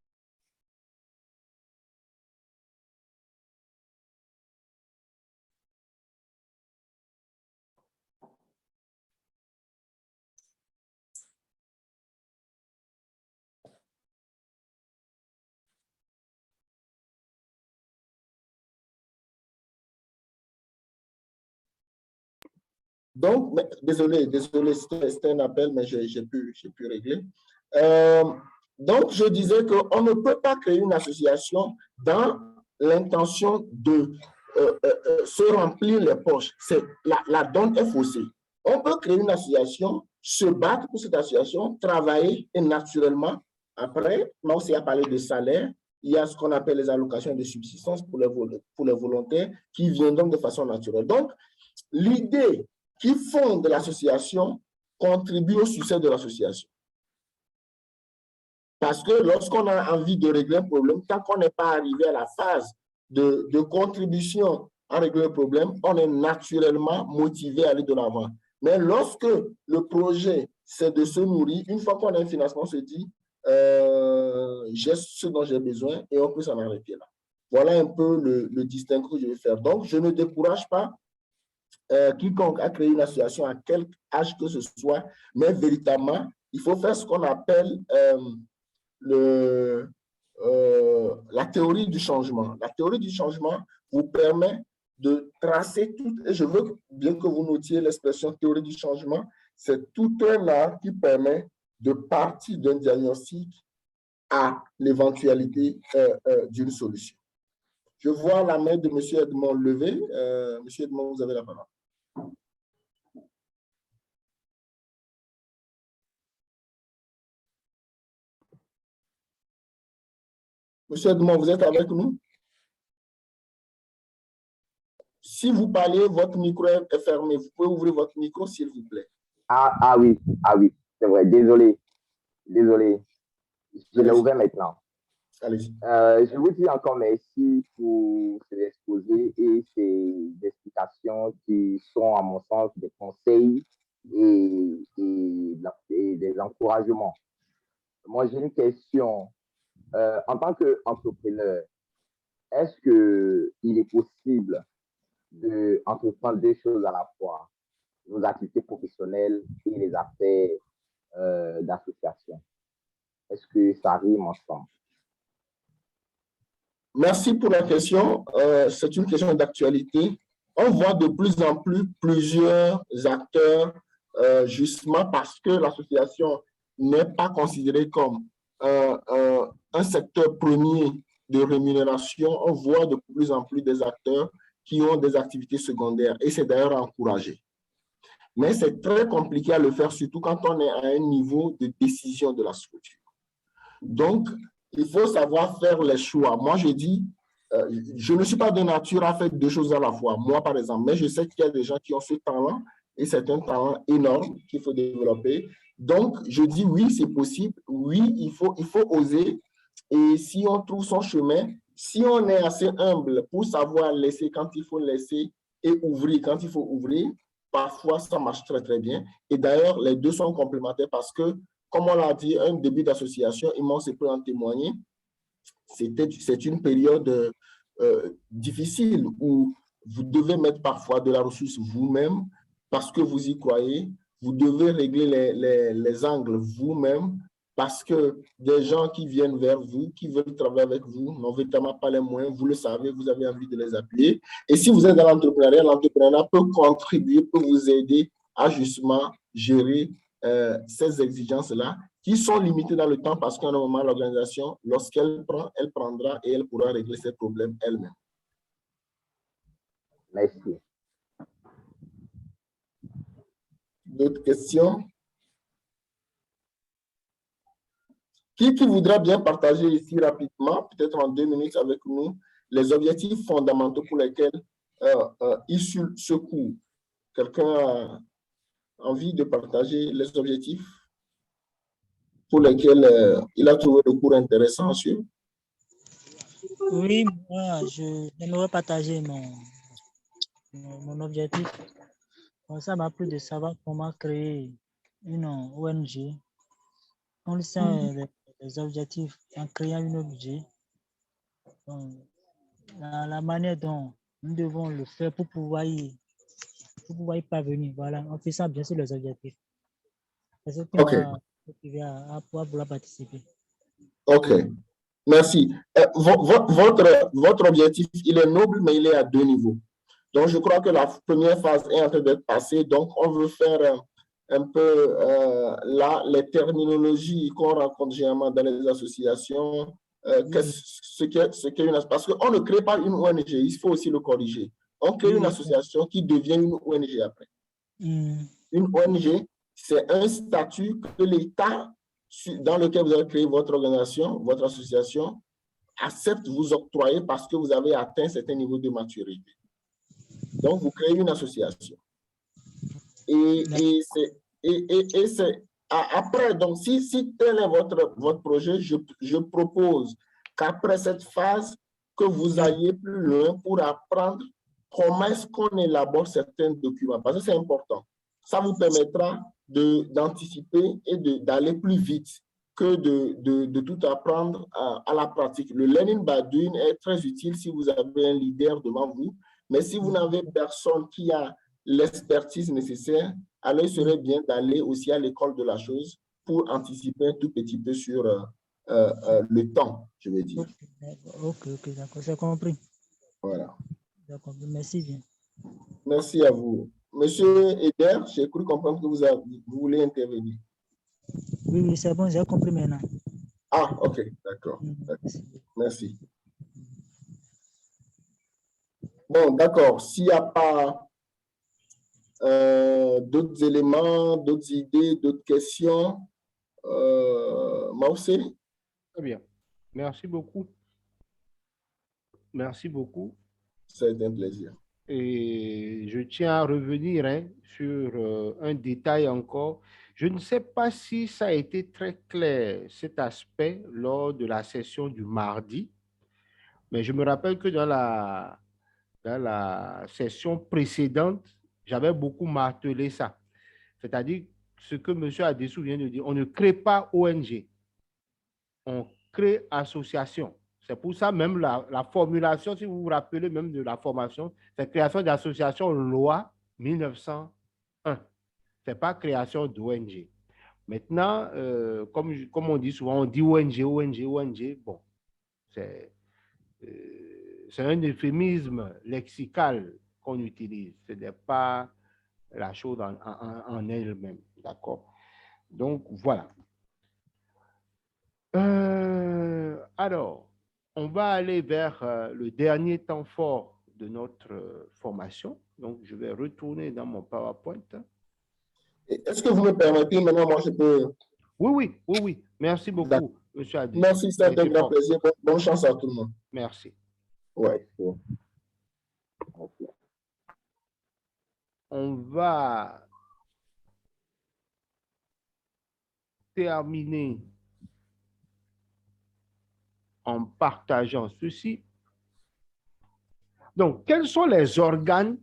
Donc, désolé, c'était un appel, mais j'ai pu régler. Donc, je disais qu'on ne peut pas créer une association dans l'intention de se remplir les poches. La donne est faussée. On peut créer une association, se battre pour cette association, travailler et naturellement, après, moi aussi à parler de salaire, il y a ce qu'on appelle les allocations de subsistance pour les volontaires qui viendront de façon naturelle. Donc, l'idée qui fonde l'association contribue au succès de l'association. Parce que lorsqu'on a envie de régler un problème, tant qu'on n'est pas arrivé à la phase de contribution à régler le problème, on est naturellement motivé à aller de l'avant. Mais lorsque le projet, c'est de se nourrir, une fois qu'on a un financement, on se dit, j'ai ce dont j'ai besoin et on peut s'en arrêter là. Voilà un peu le distinguo que je vais faire. Donc, je ne décourage pas quiconque a créé une association à quelque âge que ce soit, mais véritablement, il faut faire ce qu'on appelle la théorie du changement. La théorie du changement vous permet de tracer tout, et je veux bien que vous notiez l'expression théorie du changement, c'est tout un art qui permet de partir d'un diagnostic à l'éventualité d'une solution. Je vois la main de M. Edmond levée. M. Edmond, vous avez la parole. Monsieur Edmond, vous êtes avec nous? Si vous parlez, votre micro est fermé. Vous pouvez ouvrir votre micro, s'il vous plaît.
Ah oui, c'est vrai. Désolé. Je l'ai ouvert maintenant.
Allez-y.
Je vous dis encore merci pour ces exposés et ces explications qui sont, à mon sens, des conseils et des encouragements. Moi, j'ai une question. En tant qu'entrepreneur, est-ce qu'il est possible d'entreprendre deux choses à la fois, nos activités professionnelles et les affaires d'association? Est-ce que ça rime ensemble?
Merci pour la question. C'est une question d'actualité. On voit de plus en plus plusieurs acteurs, justement parce que l'association n'est pas considérée comme un secteur premier de rémunération. On voit de plus en plus des acteurs qui ont des activités secondaires et c'est d'ailleurs encouragé. Mais c'est très compliqué à le faire, surtout quand on est à un niveau de décision de la structure. Donc, il faut savoir faire les choix. Moi, je dis, je ne suis pas de nature à faire deux choses à la fois. Moi, par exemple, mais je sais qu'il y a des gens qui ont ce talent et c'est un talent énorme qu'il faut développer. Donc, je dis oui, c'est possible. Oui, il faut oser. Et si on trouve son chemin, si on est assez humble pour savoir laisser quand il faut laisser et ouvrir quand il faut ouvrir, parfois, ça marche très, très bien. Et d'ailleurs, les deux sont complémentaires parce que, comme on l'a dit, un début d'association, Immense peut en témoigner, c'est une période difficile où vous devez mettre parfois de la ressource vous-même parce que vous y croyez. Vous devez régler les angles vous-même parce que des gens qui viennent vers vous, qui veulent travailler avec vous, n'ont véritablement pas les moyens, vous le savez, vous avez envie de les appuyer. Et si vous êtes dans l'entrepreneuriat peut contribuer, peut vous aider à justement gérer ces exigences-là qui sont limitées dans le temps parce qu'à un moment, l'organisation, lorsqu'elle prend, elle prendra et elle pourra régler ses problèmes elle-même.
Merci.
D'autres questions? Qui voudra bien partager ici rapidement, peut-être en 2 minutes avec nous, les objectifs fondamentaux pour lesquels il se court? Quelqu'un a envie de partager les objectifs pour lesquels il a trouvé le cours intéressant sur?
Oui, moi, j'aimerais partager mon objectif. Ça m'a plu de savoir comment créer une ONG. On le sait, les objectifs en créant une ONG. La manière dont nous devons le faire pour pouvoir y parvenir. Voilà, en faisant bien sûr les objectifs. C'est ce qui m'a motivé à pouvoir vouloir participer.
OK. Merci. Votre objectif, il est noble, mais il est à 2 niveaux. Donc, je crois que la première phase est en train d'être passée. Donc, on veut faire un peu là les terminologies qu'on rencontre généralement dans les associations. Ce qu'est une, parce qu'on ne crée pas une ONG, il faut aussi le corriger. On crée une association qui devient une ONG après. Une ONG, c'est un statut que l'État dans lequel vous avez créé votre organisation, votre association, accepte vous octroyer parce que vous avez atteint un certain niveau de maturité. Donc, vous créez une association. Et c'est après, donc, si tel est votre projet, je propose qu'après cette phase, que vous alliez plus loin pour apprendre comment est-ce qu'on élabore certains documents. Parce que c'est important. Ça vous permettra d'anticiper et d'aller plus vite que de tout apprendre à la pratique. Le learning by doing est très utile si vous avez un leader devant vous, mais si vous n'avez personne qui a l'expertise nécessaire, alors il serait bien d'aller aussi à l'école de la chose pour anticiper un tout petit peu sur le temps, je veux dire.
Ok, d'accord, j'ai compris.
Voilà.
D'accord, merci bien.
Merci à vous. Monsieur Eder, j'ai cru comprendre que vous voulez intervenir.
Oui, c'est bon, j'ai compris maintenant.
Ah, ok, d'accord. Merci. Bon, d'accord. S'il n'y a pas d'autres éléments, d'autres idées, d'autres questions, Maussé?
Très bien. Merci beaucoup. Merci beaucoup.
C'est un plaisir.
Et je tiens à revenir sur un détail encore. Je ne sais pas si ça a été très clair, cet aspect, lors de la session du mardi, mais je me rappelle que dans la session précédente, j'avais beaucoup martelé ça. C'est-à-dire ce que M. Adessou vient de dire, on ne crée pas ONG, on crée association. C'est pour ça même la formulation, si vous vous rappelez même de la formation, c'est création d'association loi 1901. Ce n'est pas création d'ONG. Maintenant, comme on dit souvent, on dit ONG. Bon, c'est un euphémisme lexical qu'on utilise. Ce n'est pas la chose en elle-même. D'accord? Donc, voilà. Alors, on va aller vers le dernier temps fort de notre formation. Donc, je vais retourner dans mon PowerPoint.
Est-ce que vous me permettez, maintenant, moi, je peux...
Oui. Merci beaucoup, M. Adi.
Merci, c'est un grand plaisir. Bonne chance à tout le monde.
Merci.
Ouais.
On va terminer en partageant ceci. Donc, quels sont les organes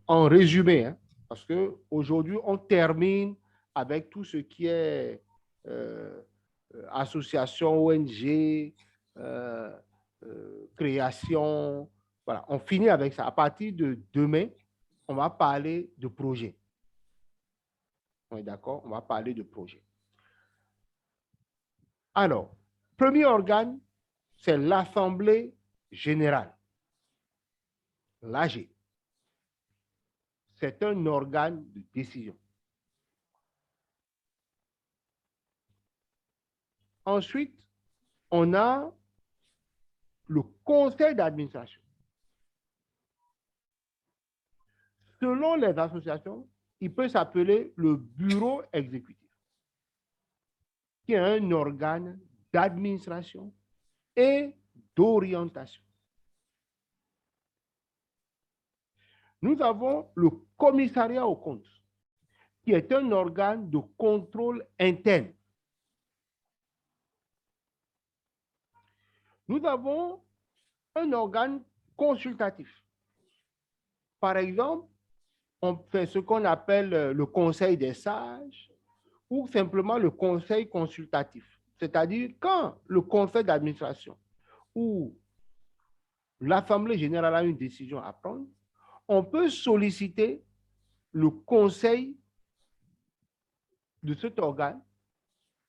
en résumé, parce qu'aujourd'hui, on termine avec tout ce qui est association, ONG, création. Voilà, on finit avec ça. À partir de demain, on va parler de projet. On est d'accord? On va parler de projet. Alors, premier organe, c'est l'Assemblée générale, l'AG. C'est un organe de décision. Ensuite, on a le conseil d'administration. Selon les associations, il peut s'appeler le bureau exécutif, qui est un organe d'administration et d'orientation. Nous avons le commissariat aux comptes, qui est un organe de contrôle interne. Nous avons un organe consultatif. Par exemple, on fait ce qu'on appelle le conseil des sages ou simplement le conseil consultatif. C'est-à-dire quand le conseil d'administration ou l'Assemblée générale a une décision à prendre, on peut solliciter le conseil de cet organe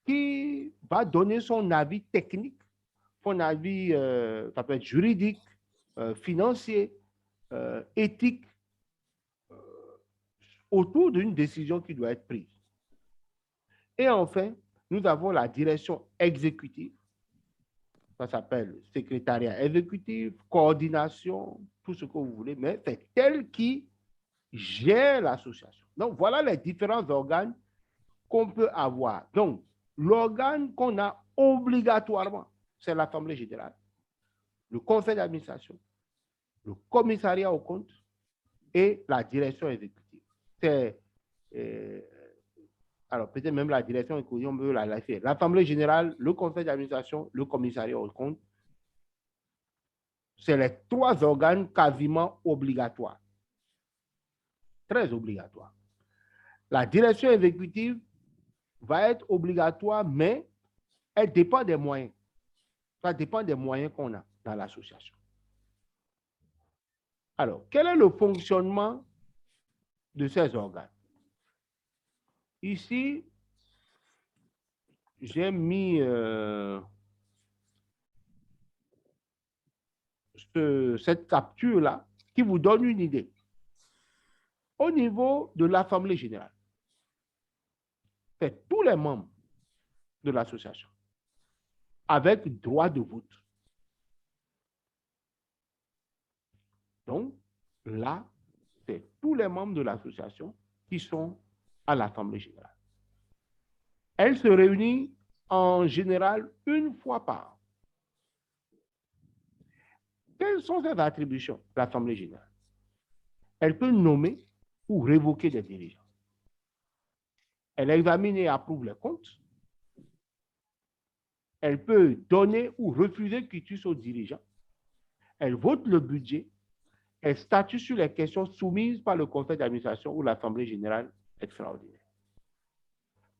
qui va donner son avis technique, son avis, ça peut être juridique, financier, éthique, autour d'une décision qui doit être prise. Et enfin, nous avons la direction exécutive, ça s'appelle secrétariat exécutif, coordination, tout ce que vous voulez, mais c'est elle qui gère l'association. Donc, voilà les différents organes qu'on peut avoir. Donc, l'organe qu'on a obligatoirement, c'est l'Assemblée générale, le conseil d'administration, le commissariat aux comptes et la direction exécutive. C'est, alors peut-être même la direction exécutive, on peut la laisser. L'Assemblée générale, le conseil d'administration, le commissariat aux comptes, c'est les trois organes quasiment obligatoires. Très obligatoires. La direction exécutive va être obligatoire, mais elle dépend des moyens. Ça dépend des moyens qu'on a dans l'association. Alors, quel est le fonctionnement de ces organes? Ici, j'ai mis cette capture-là qui vous donne une idée. Au niveau de l'Assemblée générale, c'est tous les membres de l'association avec droit de vote. Donc, là, c'est tous les membres de l'association qui sont à l'Assemblée générale. Elle se réunit en général une fois par an. Quelles sont ses attributions, l'Assemblée générale? Elle peut nommer ou révoquer des dirigeants. Elle examine et approuve les comptes. Elle peut donner ou refuser quitus aux dirigeants. Elle vote le budget. Elle statue sur les questions soumises par le conseil d'administration ou l'Assemblée générale extraordinaire.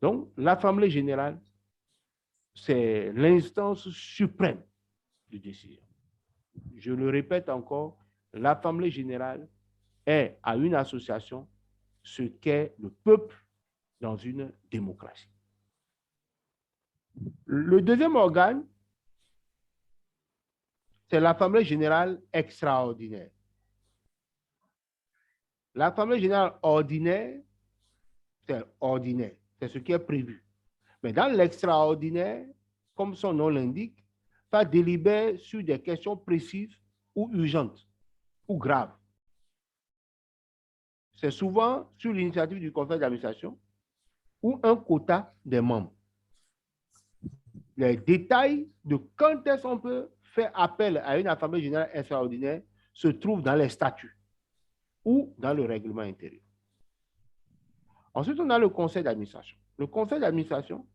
Donc, l'Assemblée générale, c'est l'instance suprême de décision. Je le répète encore, l'Assemblée générale est à une association ce qu'est le peuple dans une démocratie. Le deuxième organe, c'est l'Assemblée générale extraordinaire. L'Assemblée générale ordinaire, c'est ordinaire, c'est ce qui est prévu. Mais dans l'extraordinaire, comme son nom l'indique, ça délibère sur des questions précises ou urgentes ou graves. C'est souvent sur l'initiative du conseil d'administration ou un quota des membres. Les détails de quand est-ce qu'on peut faire appel à une assemblée générale extraordinaire se trouvent dans les statuts ou dans le règlement intérieur. Ensuite, on a le conseil d'administration. Le conseil d'administration,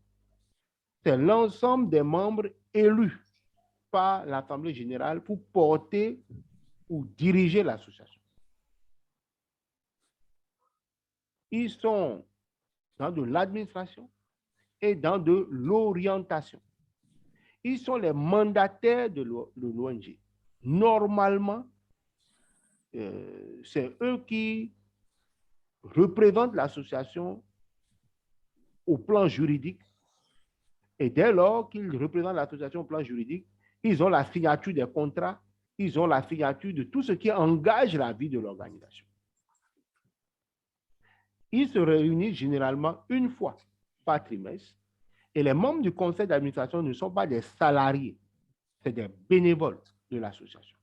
c'est l'ensemble des membres élus par l'Assemblée générale pour porter ou diriger l'association. Ils sont dans de l'administration, et dans de l'orientation. Ils sont les mandataires de l'ONG. Normalement, c'est eux qui représentent l'association au plan juridique. Et dès lors qu'ils représentent l'association au plan juridique, ils ont la signature des contrats, ils ont la signature de tout ce qui engage la vie de l'organisation. Ils se réunissent généralement une fois par trimestre et les membres du conseil d'administration ne sont pas des salariés, c'est des bénévoles de l'association.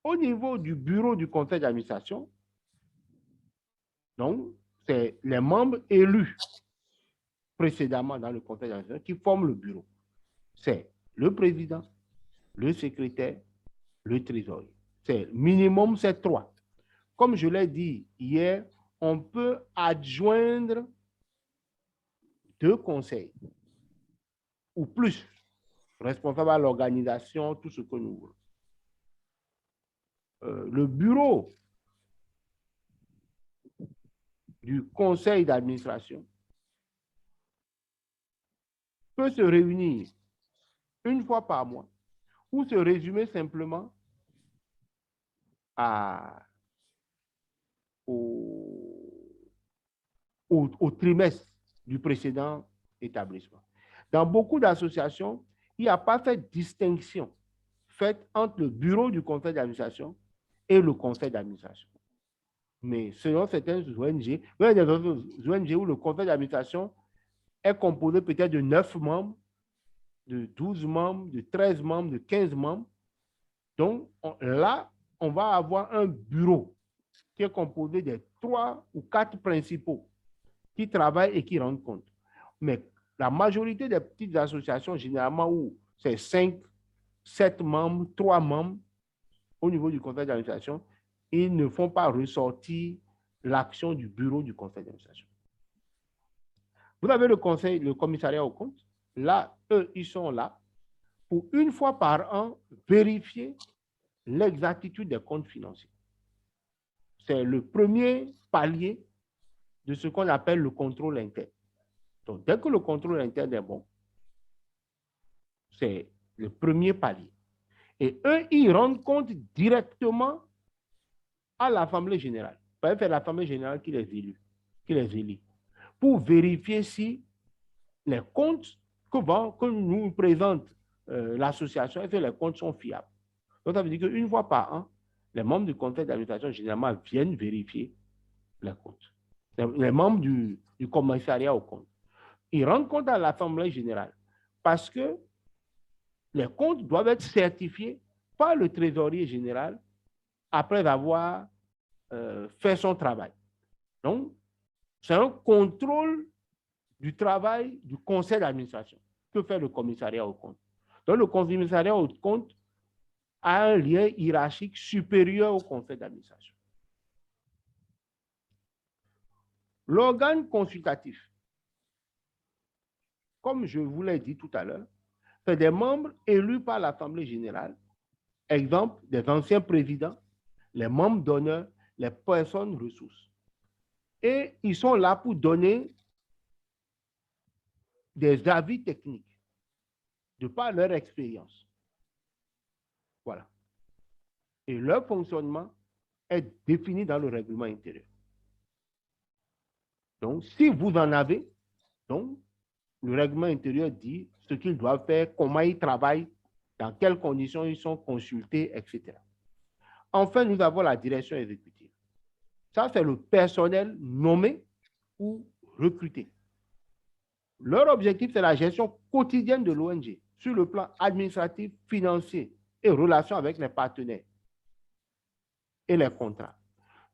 Au niveau du bureau du conseil d'administration, donc, c'est les membres élus précédemment dans le conseil d'administration qui forment le bureau. C'est le président, le secrétaire, le trésorier. C'est minimum, c'est 3. Comme je l'ai dit hier, on peut adjoindre 2 conseils ou plus, responsables à l'organisation, tout ce que nous voulons. Le bureau du conseil d'administration peut se réunir une fois par mois ou se résumer simplement au trimestre du précédent établissement. Dans beaucoup d'associations, il n'y a pas cette distinction faite entre le bureau du conseil d'administration et le conseil d'administration. Mais selon certaines ONG, il y a des ONG où le conseil d'administration est composé peut-être de 9 membres, de 12 membres, de 13 membres, de 15 membres. Donc là, on va avoir un bureau qui est composé des 3 ou 4 principaux qui travaillent et qui rendent compte. Mais la majorité des petites associations, généralement, où c'est 5, 7 membres, 3 membres au niveau du conseil d'administration, ils ne font pas ressortir l'action du bureau du conseil d'administration. Vous avez le commissariat aux comptes. Là, eux, ils sont là pour une fois par an vérifier l'exactitude des comptes financiers. C'est le premier palier de ce qu'on appelle le contrôle interne. Donc, dès que le contrôle interne est bon, c'est le premier palier. Et eux, ils rendent compte directement à l'Assemblée générale. C'est l'Assemblée générale qui les élit, pour vérifier si les comptes que nous présente l'association, est-ce que les comptes sont fiables. Donc, ça veut dire qu'une fois par an, les membres du conseil d'administration, généralement, viennent vérifier les comptes. Les membres du commissariat aux comptes. Ils rendent compte à l'Assemblée générale parce que les comptes doivent être certifiés par le trésorier général après avoir fait son travail. Donc, c'est un contrôle du travail du conseil d'administration que fait le commissariat aux comptes. Donc, le commissariat aux comptes a un lien hiérarchique supérieur au conseil d'administration. L'organe consultatif, comme je vous l'ai dit tout à l'heure, c'est des membres élus par l'Assemblée générale, exemple des anciens présidents, les membres d'honneur, les personnes ressources. Et ils sont là pour donner des avis techniques de par leur expérience. Voilà. Et leur fonctionnement est défini dans le règlement intérieur. Donc, si vous en avez, donc, le règlement intérieur dit ce qu'ils doivent faire, comment ils travaillent, dans quelles conditions ils sont consultés, etc. Enfin, nous avons la direction exécutive. Ça, c'est le personnel nommé ou recruté. Leur objectif, c'est la gestion quotidienne de l'ONG sur le plan administratif, financier et relations avec les partenaires et les contrats.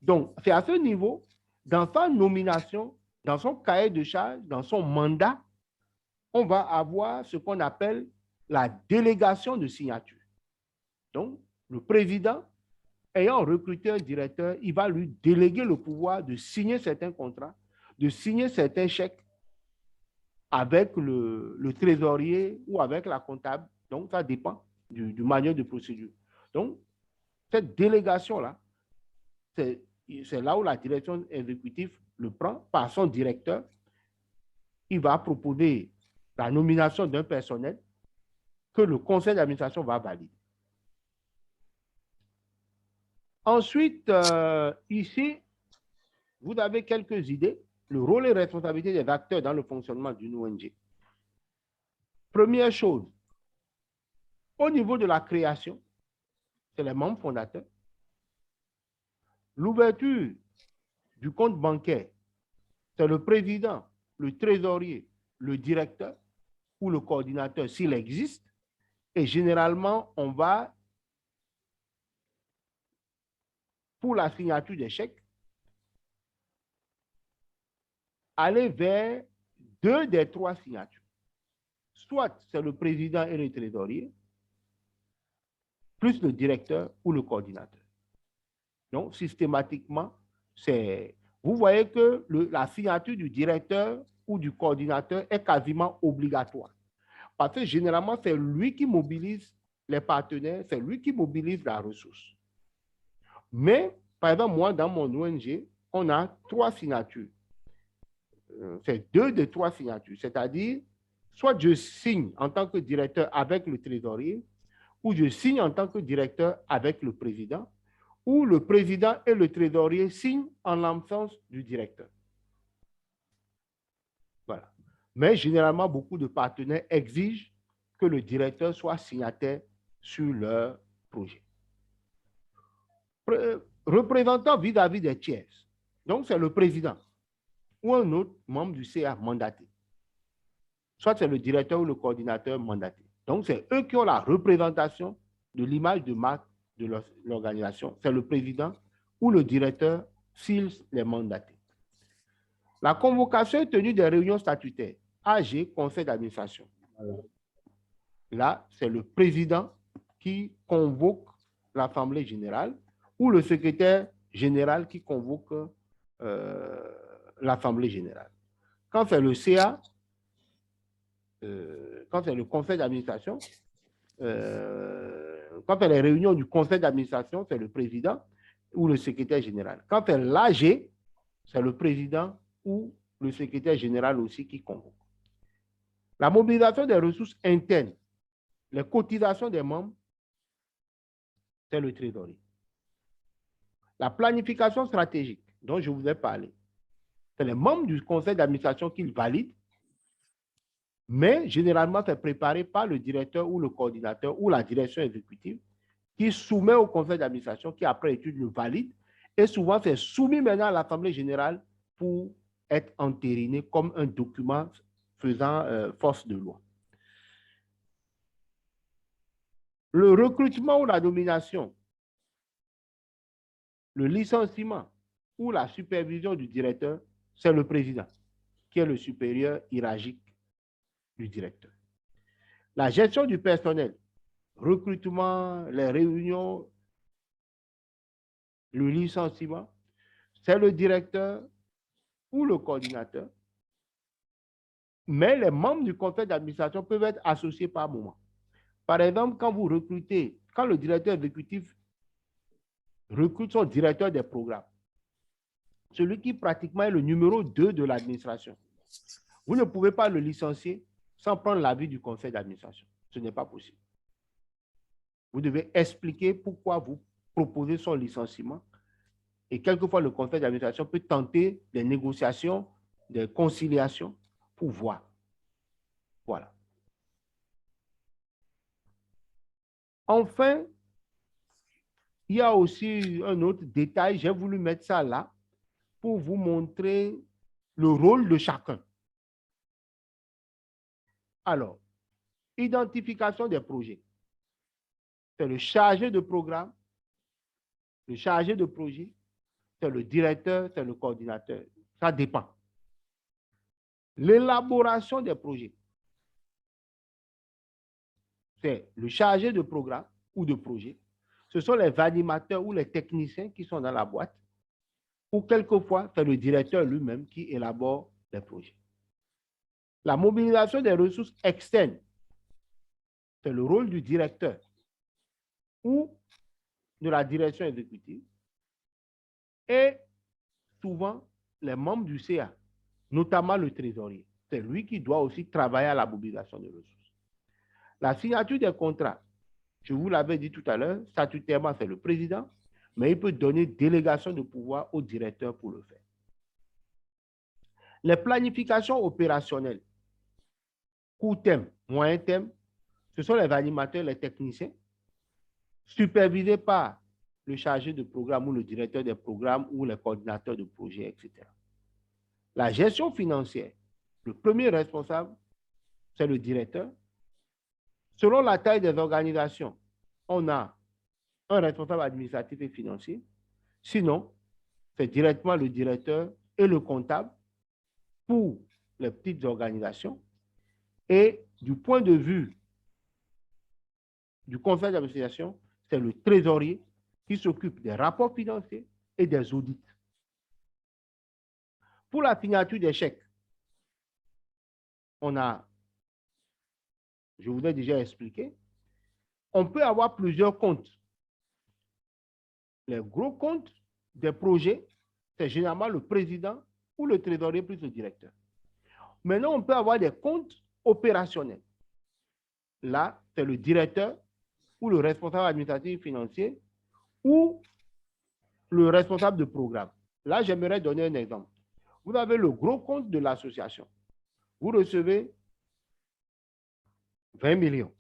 Donc, c'est à ce niveau, dans sa nomination, dans son cahier de charge, dans son mandat, on va avoir ce qu'on appelle la délégation de signature. Donc, le président, ayant recruté un directeur, il va lui déléguer le pouvoir de signer certains contrats, de signer certains chèques avec le trésorier ou avec la comptable. Donc, ça dépend du manuel de procédure. Donc, cette délégation-là, c'est là où la direction exécutive le prend par son directeur. Il va proposer la nomination d'un personnel que le conseil d'administration va valider. Ensuite, ici, vous avez quelques idées, le rôle et responsabilité des acteurs dans le fonctionnement d'une ONG. Première chose, au niveau de la création, c'est les membres fondateurs. L'ouverture du compte bancaire, c'est le président, le trésorier, le directeur ou le coordinateur s'il existe. Et généralement, on va, pour la signature des chèques, aller vers 2 des 3 signatures. Soit c'est le président et le trésorier, plus le directeur ou le coordinateur. Donc, systématiquement, vous voyez que la signature du directeur ou du coordinateur est quasiment obligatoire. Parce que généralement, c'est lui qui mobilise les partenaires, c'est lui qui mobilise la ressource. Mais, par exemple, moi, dans mon ONG, on a 3 signatures. C'est 2 des 3 signatures. C'est-à-dire, soit je signe en tant que directeur avec le trésorier, ou je signe en tant que directeur avec le président, ou le président et le trésorier signent en l'absence du directeur. Voilà. Mais généralement, beaucoup de partenaires exigent que le directeur soit signataire sur leur projet. Représentant vis-à-vis des tiers. Donc, c'est le président ou un autre membre du CA mandaté. Soit c'est le directeur ou le coordinateur mandaté. Donc, c'est eux qui ont la représentation de l'image de marque de l'organisation. C'est le président ou le directeur s'ils les mandatés. La convocation et tenue des réunions statutaires, AG, conseil d'administration. Là, c'est le président qui convoque l'Assemblée générale ou le secrétaire général qui convoque l'Assemblée générale. Quand c'est le CA, quand c'est le conseil d'administration, quand c'est les réunions du conseil d'administration, c'est le président ou le secrétaire général. Quand c'est l'AG, c'est le président ou le secrétaire général aussi qui convoque. La mobilisation des ressources internes, les cotisations des membres, c'est le trésorier. La planification stratégique dont je vous ai parlé, c'est les membres du conseil d'administration qui le valident, mais généralement, c'est préparé par le directeur ou le coordinateur ou la direction exécutive qui soumet au conseil d'administration qui, après étude, le valide. Et souvent, c'est soumis maintenant à l'Assemblée générale pour être entériné comme un document faisant force de loi. Le recrutement ou la nomination, le licenciement ou la supervision du directeur, c'est le président qui est le supérieur hiérarchique du directeur. La gestion du personnel, recrutement, les réunions, le licenciement, c'est le directeur ou le coordinateur. Mais les membres du conseil d'administration peuvent être associés par moment. Par exemple, quand vous recrutez, quand le directeur exécutif recrute son directeur des programmes, celui qui pratiquement est le numéro 2 de l'administration, vous ne pouvez pas le licencier sans prendre l'avis du conseil d'administration. Ce n'est pas possible. Vous devez expliquer pourquoi vous proposez son licenciement. Et quelquefois, le conseil d'administration peut tenter des négociations, des conciliations pour voir. Voilà. Enfin, il y a aussi un autre détail. J'ai voulu mettre ça là pour vous montrer le rôle de chacun. Alors, identification des projets. C'est le chargé de programme, le chargé de projet, c'est le directeur, c'est le coordinateur. Ça dépend. L'élaboration des projets. C'est le chargé de programme ou de projet. Ce sont les animateurs ou les techniciens qui sont dans la boîte. Ou quelquefois, c'est le directeur lui-même qui élabore les projets. La mobilisation des ressources externes, c'est le rôle du directeur ou de la direction exécutive. Et souvent, les membres du CA, notamment le trésorier. C'est lui qui doit aussi travailler à la mobilisation de ressources. La signature des contrats, je vous l'avais dit tout à l'heure, statutairement, c'est le président, mais il peut donner délégation de pouvoir au directeur pour le faire. Les planifications opérationnelles, court terme, moyen terme, ce sont les animateurs, les techniciens, supervisés par le chargé de programme ou le directeur des programmes ou les coordinateurs de projets, etc. La gestion financière, le premier responsable, c'est le directeur. Selon la taille des organisations, on a un responsable administratif et financier. Sinon, c'est directement le directeur et le comptable pour les petites organisations. Et du point de vue du conseil d'administration, c'est le trésorier qui s'occupe des rapports financiers et des audits. Pour la signature des chèques, je vous ai déjà expliqué, on peut avoir plusieurs comptes. Les gros comptes des projets, c'est généralement le président ou le trésorier plus le directeur. Maintenant, on peut avoir des comptes opérationnels. Là, c'est le directeur ou le responsable administratif financier ou le responsable de programme. Là, j'aimerais donner un exemple. Vous avez le gros compte de l'association. Vous recevez 20 millions.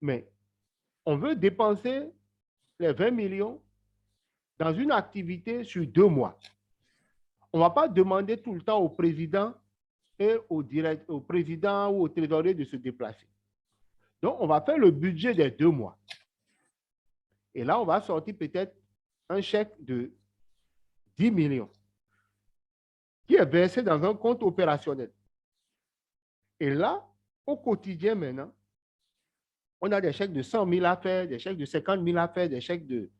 Mais on veut dépenser les 20 millions dans une activité sur 2 mois. On ne va pas demander tout le temps au président et au président ou au trésorier de se déplacer. Donc, on va faire le budget des 2 mois. Et là, on va sortir peut-être un chèque de 10 millions qui est versé dans un compte opérationnel. Et là, au quotidien maintenant, on a des chèques de 100 000 à faire, des chèques de 50 000 à faire, des chèques de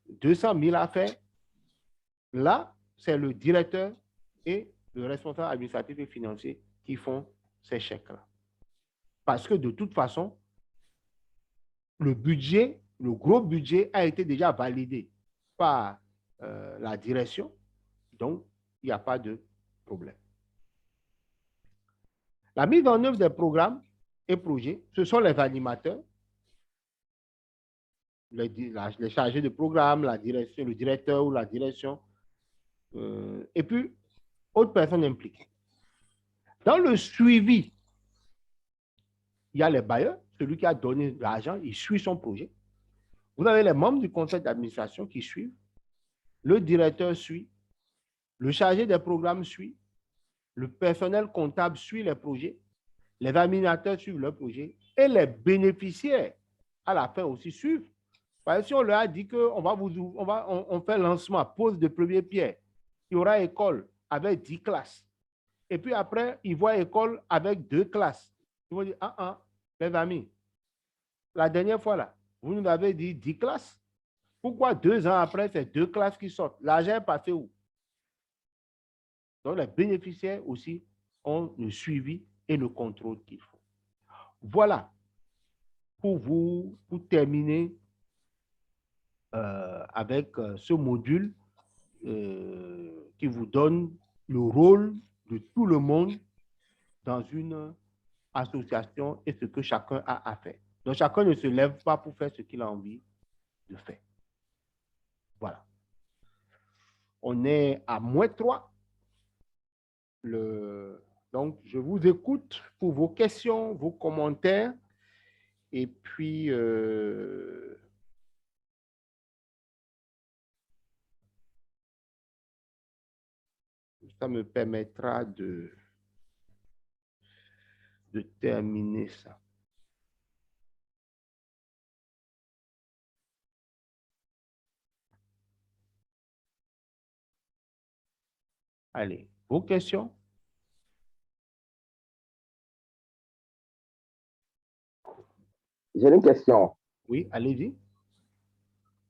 200 000 à faire. Là, c'est le directeur et le responsable administratif et financier qui font ces chèques-là. Parce que de toute façon, le budget, le gros budget a été déjà validé par la direction. Donc, il n'y a pas de problème. La mise en œuvre des programmes et projets, ce sont les animateurs, les chargés de programme, la direction, le directeur ou la direction, et puis autres personnes impliquées. Dans le suivi, il y a les bailleurs, celui qui a donné l'argent, il suit son projet. Vous avez les membres du conseil d'administration qui suivent, le directeur suit, le chargé des programmes suit, le personnel comptable suit les projets, les animateurs suivent leurs projets et les bénéficiaires, à la fin aussi, suivent. Parce que si on leur a dit qu'on fait lancement, pose de première pierre, il y aura école avec 10 classes. Et puis après, ils voient école avec 2 classes. Ils vont dire, les amis, la dernière fois là, vous nous avez dit 10 classes. Pourquoi 2 ans après, c'est 2 classes qui sortent? L'argent est passé où? Donc, les bénéficiaires aussi ont le suivi et le contrôle qu'il faut. Voilà, pour terminer avec ce module qui vous donne le rôle de tout le monde dans une association et ce que chacun a à faire. Donc, chacun ne se lève pas pour faire ce qu'il a envie de faire. Voilà. On est à -3. Donc, je vous écoute pour vos questions, vos commentaires. Et puis, ça me permettra de terminer ça. Allez, vos questions?
J'ai une question.
Oui, allez-y.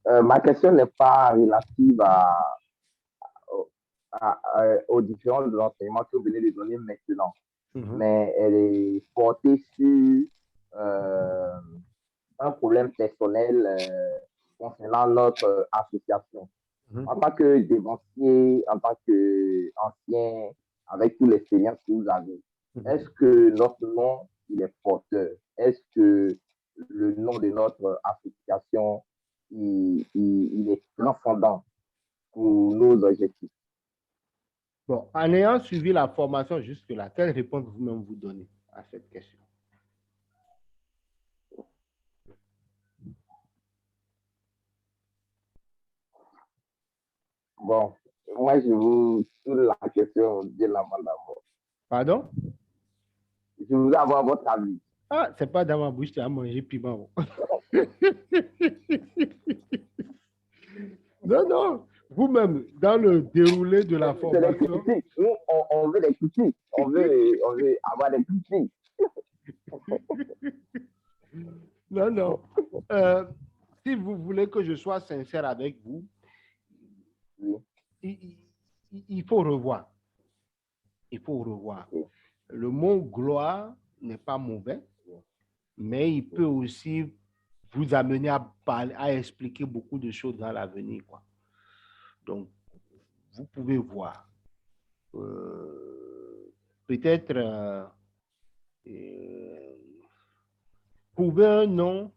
Ma question n'est pas relative aux différents enseignements que vous venez de donner maintenant, mais elle est portée sur un problème personnel concernant notre association. En tant que dévancier, en tant qu'ancien, avec toute l'expérience que vous avez, est-ce que notre nom, il est porteur? Est-ce que le nom de notre association, il est transcendant pour nos objectifs?
Bon, en ayant suivi la formation jusque-là, quelle réponse vous-même vous donnez à cette question?
Bon, moi, je vous pose la question de l'avant d'abord.
Pardon?
Je voudrais avoir votre avis.
Ah, c'est pas dans ma bouche, tu as mangé piment. Non, non. Vous-même, dans le déroulé de la
C'est des
formation.
critiques. Nous, on veut des critiques. On veut avoir des critiques.
Non, non. Si vous voulez que je sois sincère avec vous,
Oui.
il faut revoir. Il faut revoir.
Oui.
Le mot gloire n'est pas mauvais, mais il peut aussi vous amener à parler, à expliquer beaucoup de choses dans l'avenir, quoi. Donc, vous pouvez voir. Peut-être trouver un nom,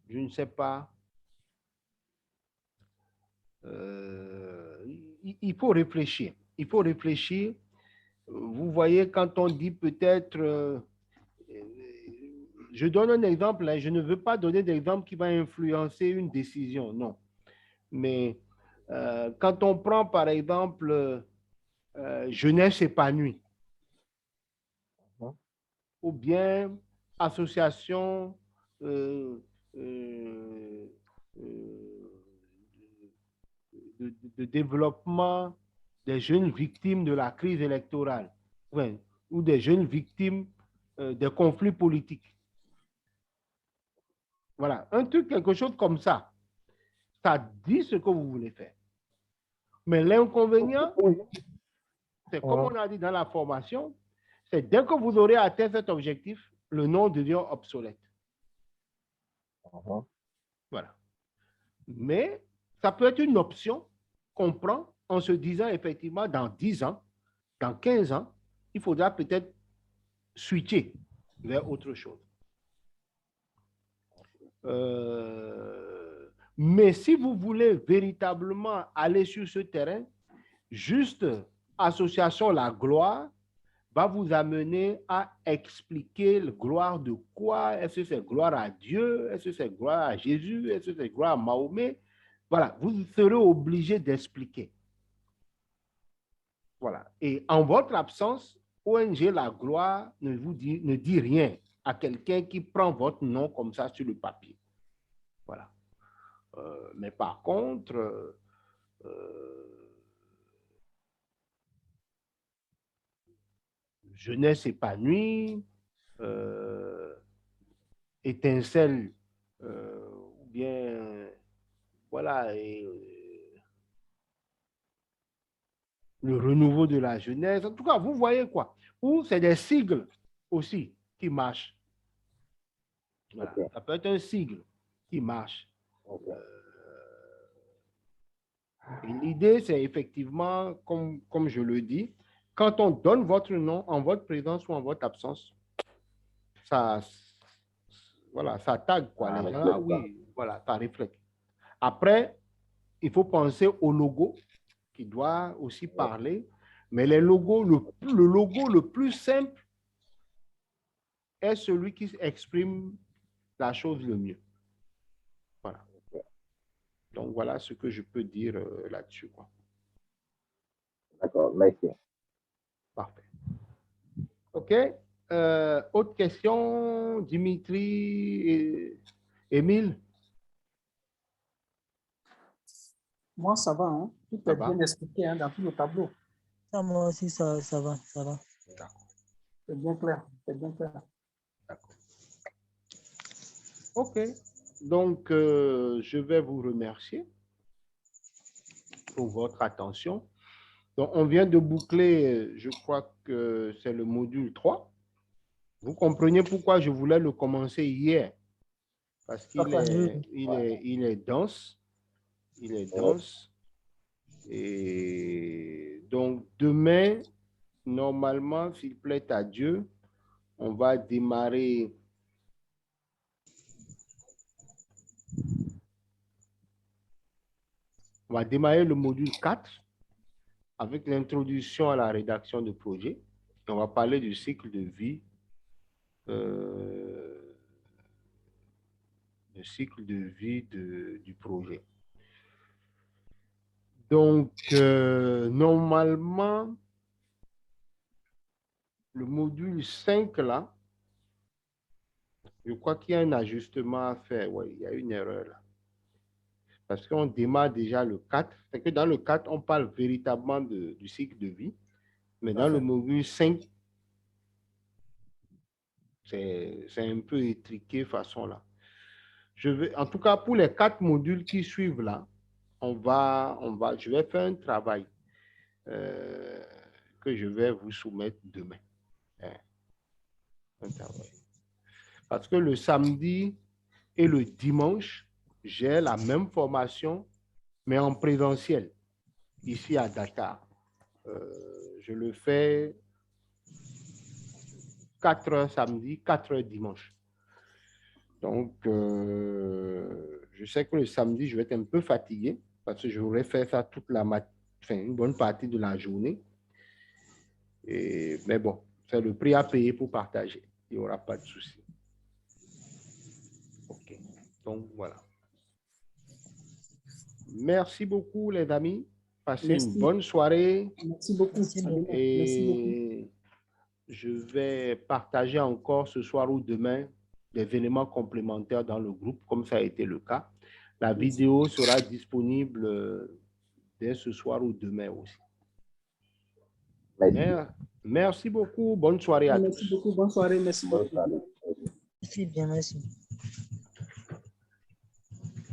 je ne sais pas. Il faut réfléchir. Il faut réfléchir. Vous voyez, quand on dit peut-être, je donne un exemple, hein, je ne veux pas donner d'exemple qui va influencer une décision, non. Mais quand on prend par exemple jeunesse épanouie, ou bien association de développement des jeunes victimes de la crise électorale, ouais, ou des jeunes victimes des conflits politiques. Voilà, un truc, quelque chose comme ça. Ça dit ce que vous voulez faire. Mais l'inconvénient, c'est comme on a dit dans la formation, c'est dès que vous aurez atteint cet objectif, le nom devient obsolète. Voilà. Mais ça peut être une option qu'on prend en se disant effectivement dans 10 ans, dans 15 ans, il faudra peut-être switcher vers autre chose. Mais si vous voulez véritablement aller sur ce terrain, juste association La Gloire va vous amener à expliquer la gloire de quoi? Est-ce que c'est gloire à Dieu? Est-ce que c'est gloire à Jésus? Est-ce que c'est gloire à Mahomet? Voilà, vous serez obligé d'expliquer. Voilà. Et en votre absence, ONG La Gloire ne dit rien à quelqu'un qui prend votre nom comme ça sur le papier. Voilà. Mais par contre, jeunesse épanouie, étincelle, ou bien, voilà, le renouveau de la jeunesse. En tout cas, vous voyez quoi? Ou c'est des sigles aussi qui marchent. Voilà. Okay. Ça peut être un sigle qui marche. Okay. Et l'idée, c'est effectivement, comme je le dis, quand on donne votre nom en votre présence ou en votre absence, ça, voilà, ça tag, quoi. Les gens, oui, voilà, ça reflète. Après, il faut penser au logo qui doit aussi parler, mais les logos, le logo le plus simple est celui qui exprime la chose le mieux. Voilà. Donc, voilà ce que je peux dire là-dessus.
D'accord, merci.
Parfait. OK. Autre question, Dimitri et Émile?
Moi, ça va. Hein? Tout est bien expliqué hein, dans tout le tableau.
Moi aussi, ça va.
D'accord. C'est bien clair.
D'accord. OK. Donc, je vais vous remercier pour votre attention. Donc, on vient de boucler, je crois que c'est le module 3. Vous comprenez pourquoi je voulais le commencer hier? Parce qu'il est dense. Il est dense. Et donc, demain, normalement, s'il plaît à Dieu, on va démarrer le module 4 avec l'introduction à la rédaction de projet. Et on va parler du cycle de vie, du projet. Donc, normalement, le module 5, là, je crois qu'il y a un ajustement à faire. Oui, il y a une erreur là. Parce qu'on démarre déjà le 4. C'est que dans le 4, on parle véritablement du cycle de vie. Mais dans le module 5, c'est un peu étriqué façon là. En tout cas, pour les 4 modules qui suivent là, je vais faire un travail que je vais vous soumettre demain. Un travail. Parce que le samedi et le dimanche, j'ai la même formation, mais en présentiel, ici à Dakar. Je le fais 4 heures samedi, 4 heures dimanche. Donc, je sais que le samedi, je vais être un peu fatigué parce que j'aurais fait ça une bonne partie de la journée. Mais bon, c'est le prix à payer pour partager. Il n'y aura pas de souci. OK. Donc, voilà. Merci beaucoup, les amis. Passez une bonne soirée.
Merci beaucoup.
Et je vais partager encore ce soir ou demain des éléments complémentaires dans le groupe, comme ça a été le cas. La vidéo sera disponible dès ce soir ou demain aussi. Merci beaucoup. Bonne soirée à tous.
Merci beaucoup. Bonne soirée. Merci beaucoup.
Merci bien, merci.